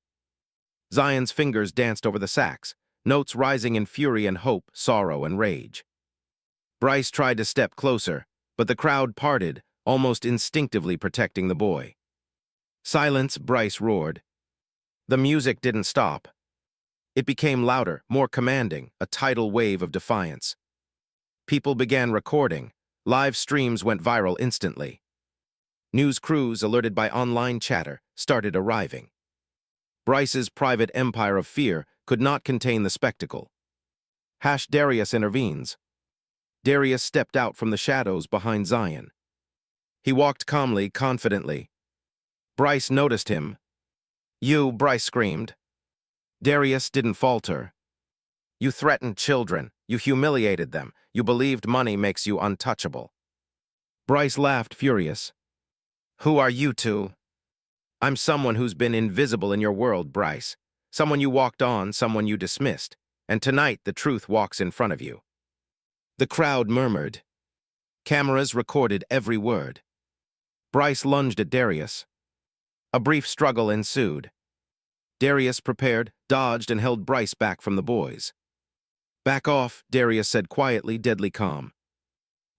Zion's fingers danced over the sax, notes rising in fury and hope, sorrow and rage. Bryce tried to step closer, but the crowd parted, almost instinctively protecting the boy. "Silence," Bryce roared. The music didn't stop. It became louder, more commanding, a tidal wave of defiance. People began recording. Live streams went viral instantly. News crews, alerted by online chatter, started arriving. Bryce's private empire of fear could not contain the spectacle. Darius intervenes. Darius stepped out from the shadows behind Zion. He walked calmly, confidently. Bryce noticed him. "You," Bryce screamed. Darius didn't falter. "You threatened children. You humiliated them. You believed money makes you untouchable." Bryce laughed, furious. "Who are you two?" "I'm someone who's been invisible in your world, Bryce. Someone you walked on, someone you dismissed. And tonight, the truth walks in front of you." The crowd murmured. Cameras recorded every word. Bryce lunged at Darius. A brief struggle ensued. Darius prepared, dodged, and held Bryce back from the boys. "Back off," Darius said quietly, deadly calm.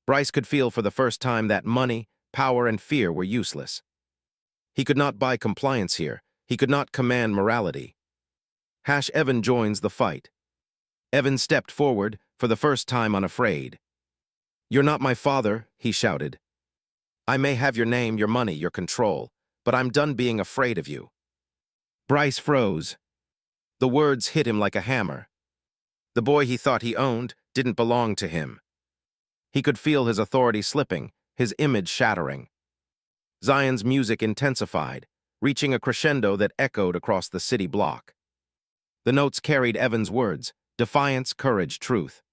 Bryce could feel for the first time that money, power, and fear were useless. He could not buy compliance here. He could not command morality. Evan joins the fight. Evan stepped forward, for the first time unafraid. "You're not my father," he shouted. "I may have your name, your money, your control, but I'm done being afraid of you." Bryce froze. The words hit him like a hammer. The boy he thought he owned didn't belong to him. He could feel his authority slipping, his image shattering. Zion's music intensified, reaching a crescendo that echoed across the city block. The notes carried Evan's words, Defiance, courage, truth.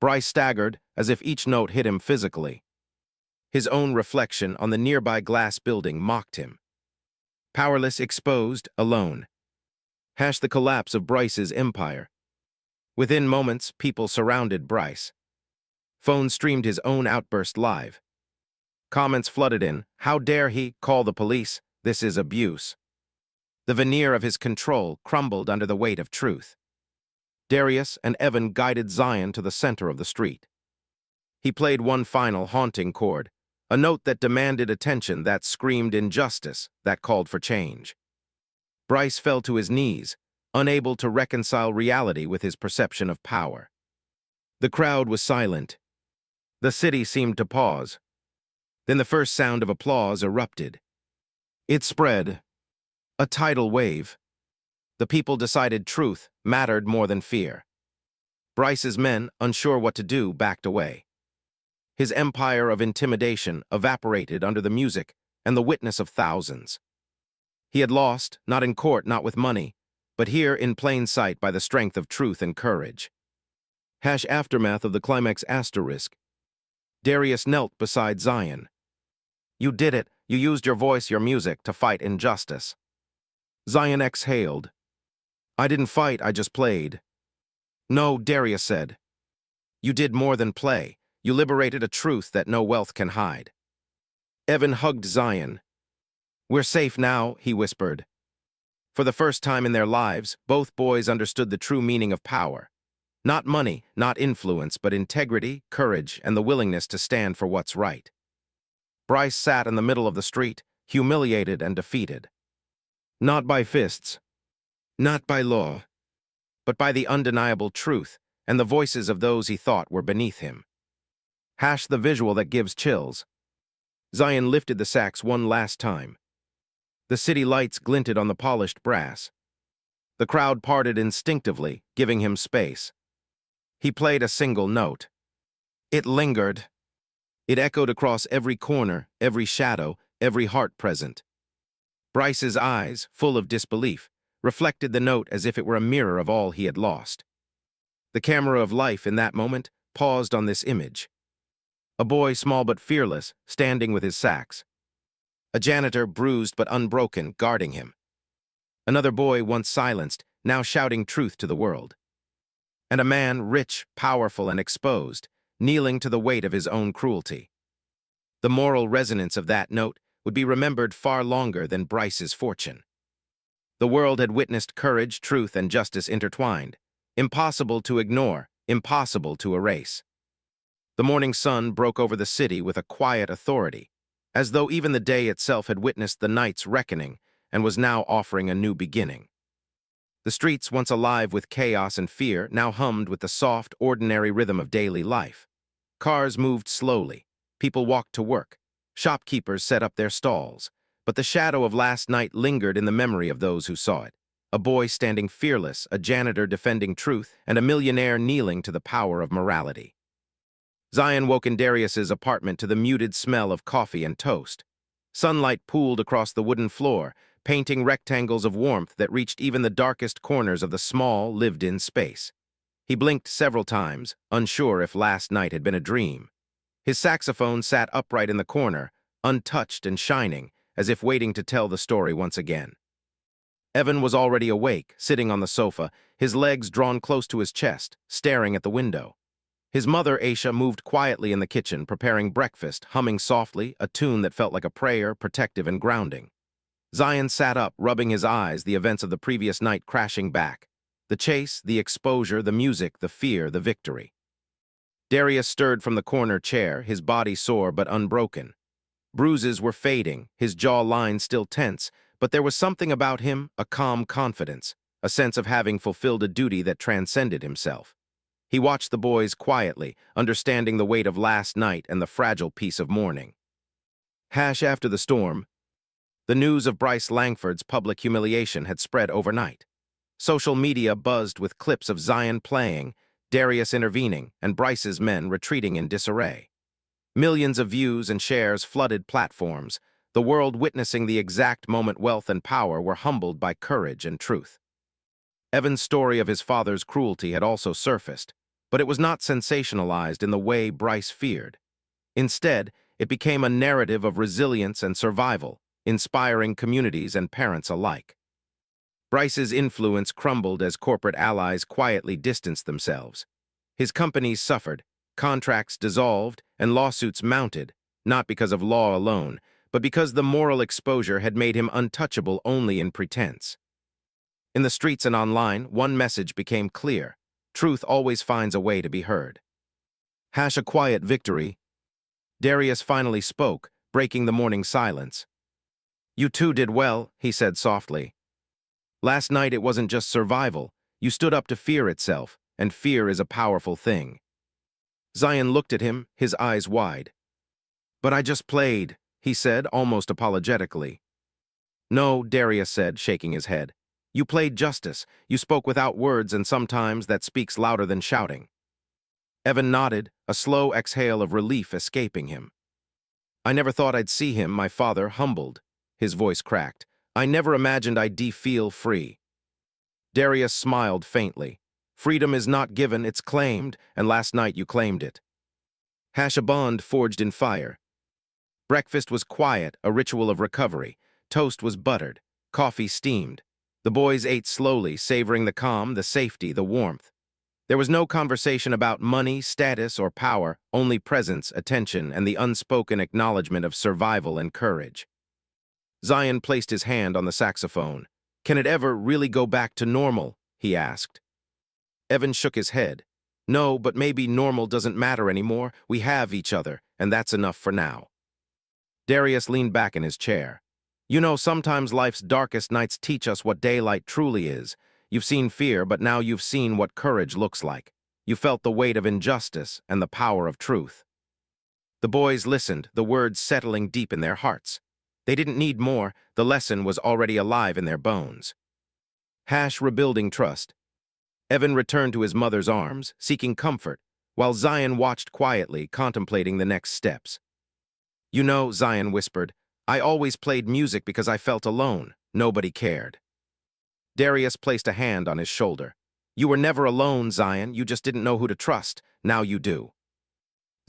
Bryce staggered, as if each note hit him physically. His own reflection on the nearby glass building mocked him. Powerless, exposed, alone. The collapse of Bryce's empire. Within moments, people surrounded Bryce. Phones streamed his own outburst live. Comments flooded in. How dare he? Call the police. This is abuse. The veneer of his control crumbled under the weight of truth. Darius and Evan guided Zion to the center of the street. He played one final haunting chord, a note that demanded attention, that screamed injustice, that called for change. Bryce fell to his knees, unable to reconcile reality with his perception of power. The crowd was silent. The city seemed to pause. Then the first sound of applause erupted. It spread, a tidal wave. The people decided truth mattered more than fear. Bryce's men, unsure what to do, backed away. His empire of intimidation evaporated under the music and the witness of thousands. He had lost, not in court, not with money, but here in plain sight by the strength of truth and courage. Aftermath of the climax asterisk. Darius knelt beside Zion. You did it. You used your voice, your music, to fight injustice. Zion exhaled. I didn't fight, I just played. No, Darius said. You did more than play. You liberated a truth that no wealth can hide. Evan hugged Zion. We're safe now, he whispered. For the first time in their lives, both boys understood the true meaning of power. Not money, not influence, but integrity, courage, and the willingness to stand for what's right. Bryce sat in the middle of the street, humiliated and defeated. Not by fists, not by law, but by the undeniable truth and the voices of those he thought were beneath him. The visual that gives chills. Zion lifted the sax one last time. The city lights glinted on the polished brass. The crowd parted instinctively, giving him space. He played a single note. It lingered. It echoed across every corner, every shadow, every heart present. Bryce's eyes, full of disbelief, reflected the note as if it were a mirror of all he had lost. The camera of life in that moment paused on this image. A boy, small but fearless, standing with his sax. A janitor, bruised but unbroken, guarding him. Another boy, once silenced, now shouting truth to the world. And a man, rich, powerful, and exposed, kneeling to the weight of his own cruelty. The moral resonance of that note would be remembered far longer than Bryce's fortune. The world had witnessed courage, truth, and justice intertwined, impossible to ignore, impossible to erase. The morning sun broke over the city with a quiet authority, as though even the day itself had witnessed the night's reckoning and was now offering a new beginning. The streets, once alive with chaos and fear, now hummed with the soft, ordinary rhythm of daily life. Cars moved slowly. People walked to work. Shopkeepers set up their stalls. But the shadow of last night lingered in the memory of those who saw it. A boy standing fearless, a janitor defending truth, and a millionaire kneeling to the power of morality. Zion woke in Darius's apartment to the muted smell of coffee and toast. Sunlight pooled across the wooden floor, painting rectangles of warmth that reached even the darkest corners of the small, lived-in space. He blinked several times, unsure if last night had been a dream. His saxophone sat upright in the corner, untouched and shining, as if waiting to tell the story once again. Evan was already awake, sitting on the sofa, his legs drawn close to his chest, staring at the window. His mother, Aisha, moved quietly in the kitchen, preparing breakfast, humming softly, a tune that felt like a prayer, protective and grounding. Zion sat up, rubbing his eyes, the events of the previous night crashing back. The chase, the exposure, the music, the fear, the victory. Darius stirred from the corner chair, his body sore but unbroken. Bruises were fading, his jaw line still tense, but there was something about him, a calm confidence, a sense of having fulfilled a duty that transcended himself. He watched the boys quietly, understanding the weight of last night and the fragile peace of morning. After the storm, the news of Bryce Langford's public humiliation had spread overnight. Social media buzzed with clips of Zion playing, Darius intervening, and Bryce's men retreating in disarray. Millions of views and shares flooded platforms, the world witnessing the exact moment wealth and power were humbled by courage and truth. Evan's story of his father's cruelty had also surfaced, but it was not sensationalized in the way Bryce feared. Instead, it became a narrative of resilience and survival, inspiring communities and parents alike. Bryce's influence crumbled as corporate allies quietly distanced themselves. His companies suffered, contracts dissolved, and lawsuits mounted, not because of law alone, but because the moral exposure had made him untouchable only in pretense. In the streets and online, one message became clear: truth always finds a way to be heard. A quiet victory. Darius finally spoke, breaking the morning silence. "You two did well," he said softly. "Last night it wasn't just survival. You stood up to fear itself, and fear is a powerful thing." Zion looked at him, his eyes wide. "But I just played," he said, almost apologetically. "No," Darius said, shaking his head. "You played justice. You spoke without words, and sometimes that speaks louder than shouting." Evan nodded, a slow exhale of relief escaping him. "I never thought I'd see him, my father, humbled." His voice cracked. "I never imagined I'd feel free." Darius smiled faintly. "Freedom is not given, it's claimed, and last night you claimed it." A bond forged in fire. Breakfast was quiet, a ritual of recovery. Toast was buttered, coffee steamed. The boys ate slowly, savoring the calm, the safety, the warmth. There was no conversation about money, status, or power, only presence, attention, and the unspoken acknowledgement of survival and courage. Zion placed his hand on the saxophone. "Can it ever really go back to normal?" he asked. Evan shook his head. "No, but maybe normal doesn't matter anymore. We have each other, and that's enough for now." Darius leaned back in his chair. "You know, sometimes life's darkest nights teach us what daylight truly is. You've seen fear, but now you've seen what courage looks like. You felt the weight of injustice and the power of truth." The boys listened, the words settling deep in their hearts. They didn't need more, the lesson was already alive in their bones. Rebuilding trust. Evan returned to his mother's arms, seeking comfort, while Zion watched quietly, contemplating the next steps. "You know," Zion whispered, "I always played music because I felt alone. Nobody cared." Darius placed a hand on his shoulder. "You were never alone, Zion. You just didn't know who to trust. Now you do."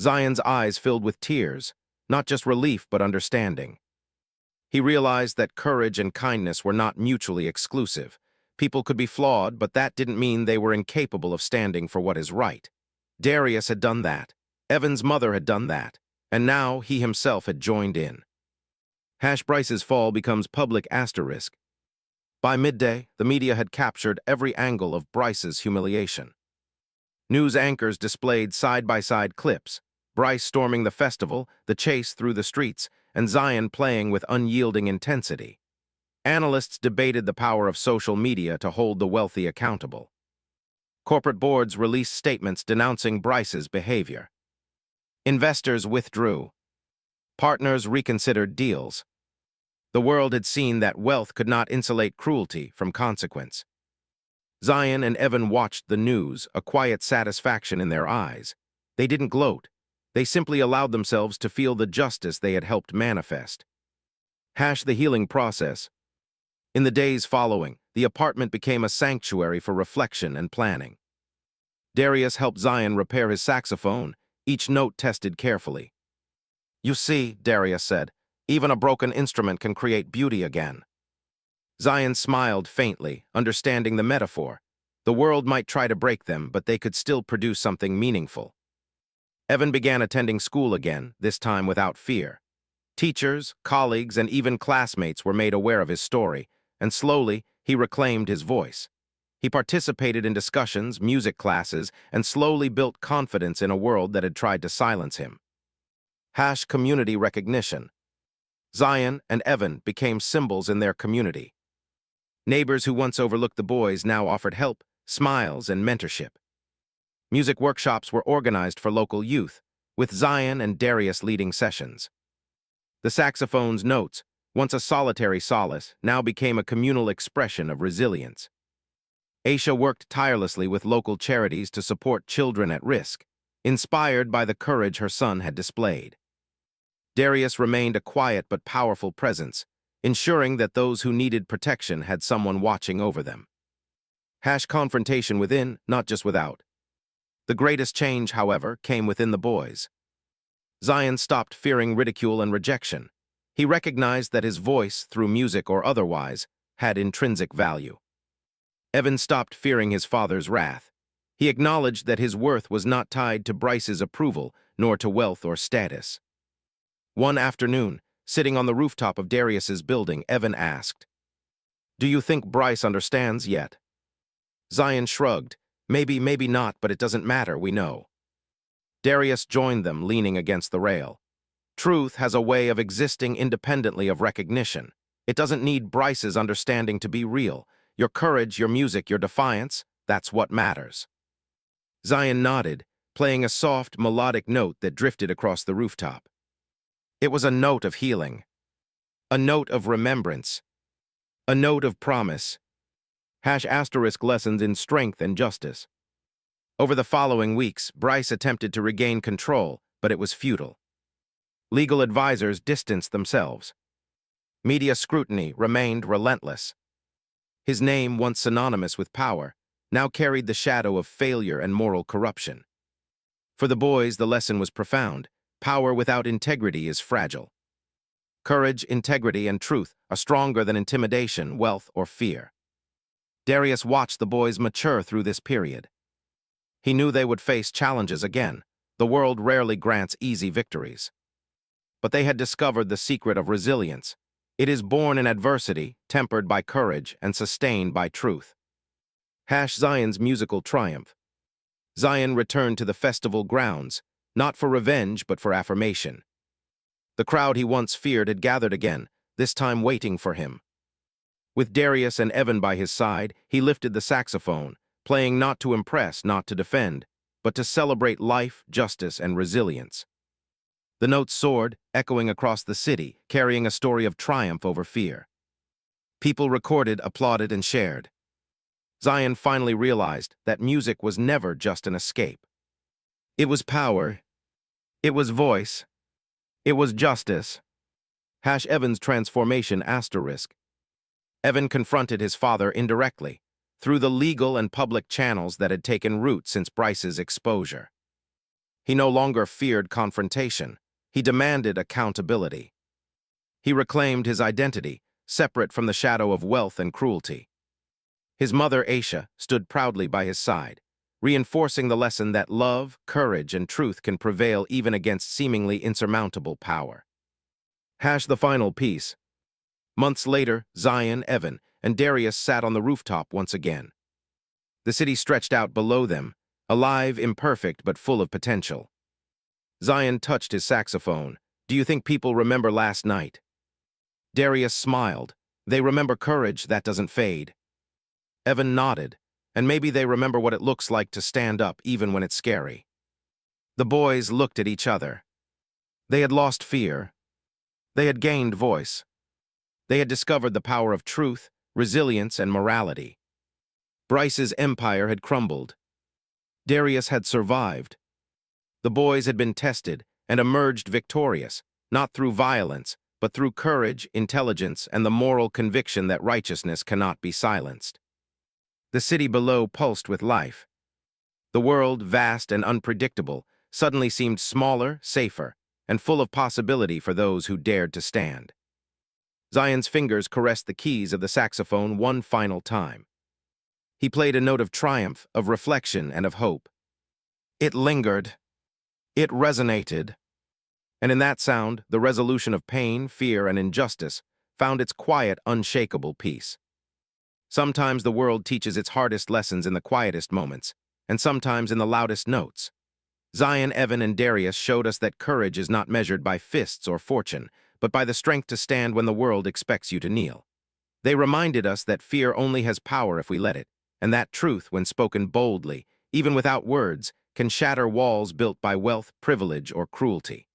Zion's eyes filled with tears, not just relief but understanding. He realized that courage and kindness were not mutually exclusive. People could be flawed, but that didn't mean they were incapable of standing for what is right. Darius had done that. Evan's mother had done that. And now he himself had joined in. Bryce's fall becomes public asterisk. By midday, the media had captured every angle of Bryce's humiliation. News anchors displayed side-by-side clips, Bryce storming the festival, the chase through the streets, and Zion playing with unyielding intensity. Analysts debated the power of social media to hold the wealthy accountable. Corporate boards released statements denouncing Bryce's behavior. Investors withdrew. Partners reconsidered deals. The world had seen that wealth could not insulate cruelty from consequence. Zion and Evan watched the news, a quiet satisfaction in their eyes. They didn't gloat. They simply allowed themselves to feel the justice they had helped manifest. The healing process. In the days following, the apartment became a sanctuary for reflection and planning. Darius helped Zion repair his saxophone, each note tested carefully. "You see," Darius said, "even a broken instrument can create beauty again." Zion smiled faintly, understanding the metaphor. The world might try to break them, but they could still produce something meaningful. Evan began attending school again, this time without fear. Teachers, colleagues, and even classmates were made aware of his story, and slowly, he reclaimed his voice. He participated in discussions, music classes, and slowly built confidence in a world that had tried to silence him. Community recognition. Zion and Evan became symbols in their community. Neighbors who once overlooked the boys now offered help, smiles, and mentorship. Music workshops were organized for local youth, with Zion and Darius leading sessions. The saxophone's notes, once a solitary solace, now became a communal expression of resilience. Aisha worked tirelessly with local charities to support children at risk, inspired by the courage her son had displayed. Darius remained a quiet but powerful presence, ensuring that those who needed protection had someone watching over them. Confrontation within, not just without. The greatest change, however, came within the boys. Zion stopped fearing ridicule and rejection. He recognized that his voice, through music or otherwise, had intrinsic value. Evan stopped fearing his father's wrath. He acknowledged that his worth was not tied to Bryce's approval, nor to wealth or status. One afternoon, sitting on the rooftop of Darius's building, Evan asked, "Do you think Bryce understands yet?" Zion shrugged. "Maybe, maybe not, but it doesn't matter, we know." Darius joined them, leaning against the rail. Truth has a way of existing independently of recognition. It doesn't need Bryce's understanding to be real. Your courage, your music, your defiance, that's what matters. Zion nodded, playing a soft, melodic note that drifted across the rooftop. It was a note of healing, a note of remembrance, a note of promise. ** lessons in strength and justice. Over the following weeks, Bryce attempted to regain control, but it was futile. Legal advisors distanced themselves. Media scrutiny remained relentless. His name, once synonymous with power, now carried the shadow of failure and moral corruption. For the boys, the lesson was profound. Power without integrity is fragile. Courage, integrity, and truth are stronger than intimidation, wealth, or fear. Darius watched the boys mature through this period. He knew they would face challenges again. The world rarely grants easy victories. But they had discovered the secret of resilience. It is born in adversity, tempered by courage, and sustained by truth. Zion's musical triumph. Zion returned to the festival grounds, not for revenge but for affirmation. The crowd he once feared had gathered again, this time waiting for him. With Darius and Evan by his side, he lifted the saxophone, playing not to impress, not to defend, but to celebrate life, justice, and resilience. The notes soared, echoing across the city, carrying a story of triumph over fear. People recorded, applauded, and shared. Zion finally realized that music was never just an escape. It was power. It was voice. It was justice. Evan's transformation *. Evan confronted his father indirectly, through the legal and public channels that had taken root since Bryce's exposure. He no longer feared confrontation. He demanded accountability. He reclaimed his identity, separate from the shadow of wealth and cruelty. His mother, Aisha, stood proudly by his side, reinforcing the lesson that love, courage, and truth can prevail even against seemingly insurmountable power. The final piece. Months later, Zion, Evan, and Darius sat on the rooftop once again. The city stretched out below them, alive, imperfect, but full of potential. Zion touched his saxophone. "Do you think people remember last night?" Darius smiled. "They remember courage that doesn't fade." Evan nodded. "And maybe they remember what it looks like to stand up even when it's scary." The boys looked at each other. They had lost fear. They had gained voice. They had discovered the power of truth, resilience, and morality. Bryce's empire had crumbled. Darius had survived. The boys had been tested and emerged victorious, not through violence, but through courage, intelligence, and the moral conviction that righteousness cannot be silenced. The city below pulsed with life. The world, vast and unpredictable, suddenly seemed smaller, safer, and full of possibility for those who dared to stand. Zion's fingers caressed the keys of the saxophone one final time. He played a note of triumph, of reflection, and of hope. It lingered. It resonated. And in that sound, the resolution of pain, fear, and injustice found its quiet, unshakable peace. Sometimes the world teaches its hardest lessons in the quietest moments, and sometimes in the loudest notes. Zion, Evan, and Darius showed us that courage is not measured by fists or fortune, but by the strength to stand when the world expects you to kneel. They reminded us that fear only has power if we let it, and that truth, when spoken boldly, even without words, can shatter walls built by wealth, privilege, or cruelty.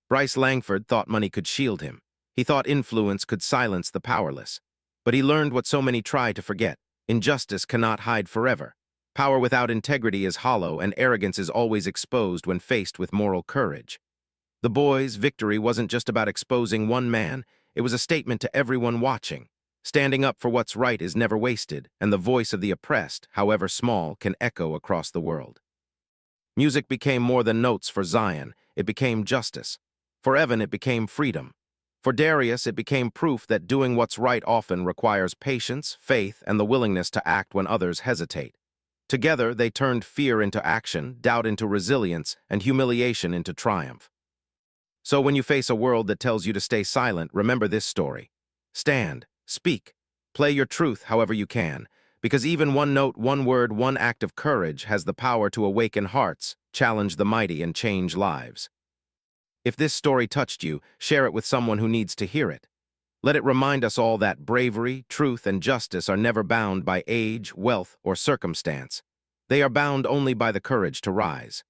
Bryce Langford thought money could shield him. He thought influence could silence the powerless. But he learned what so many try to forget. Injustice cannot hide forever. Power without integrity is hollow, and arrogance is always exposed when faced with moral courage. The boys' victory wasn't just about exposing one man, it was a statement to everyone watching. Standing up for what's right is never wasted, and the voice of the oppressed, however small, can echo across the world. Music became more than notes for Zion, it became justice. For Evan, it became freedom. For Darius, it became proof that doing what's right often requires patience, faith, and the willingness to act when others hesitate. Together, they turned fear into action, doubt into resilience, and humiliation into triumph. So when you face a world that tells you to stay silent, remember this story. Stand, speak, play your truth however you can, because even one note, one word, one act of courage has the power to awaken hearts, challenge the mighty, and change lives. If this story touched you, share it with someone who needs to hear it. Let it remind us all that bravery, truth, and justice are never bound by age, wealth, or circumstance. They are bound only by the courage to rise.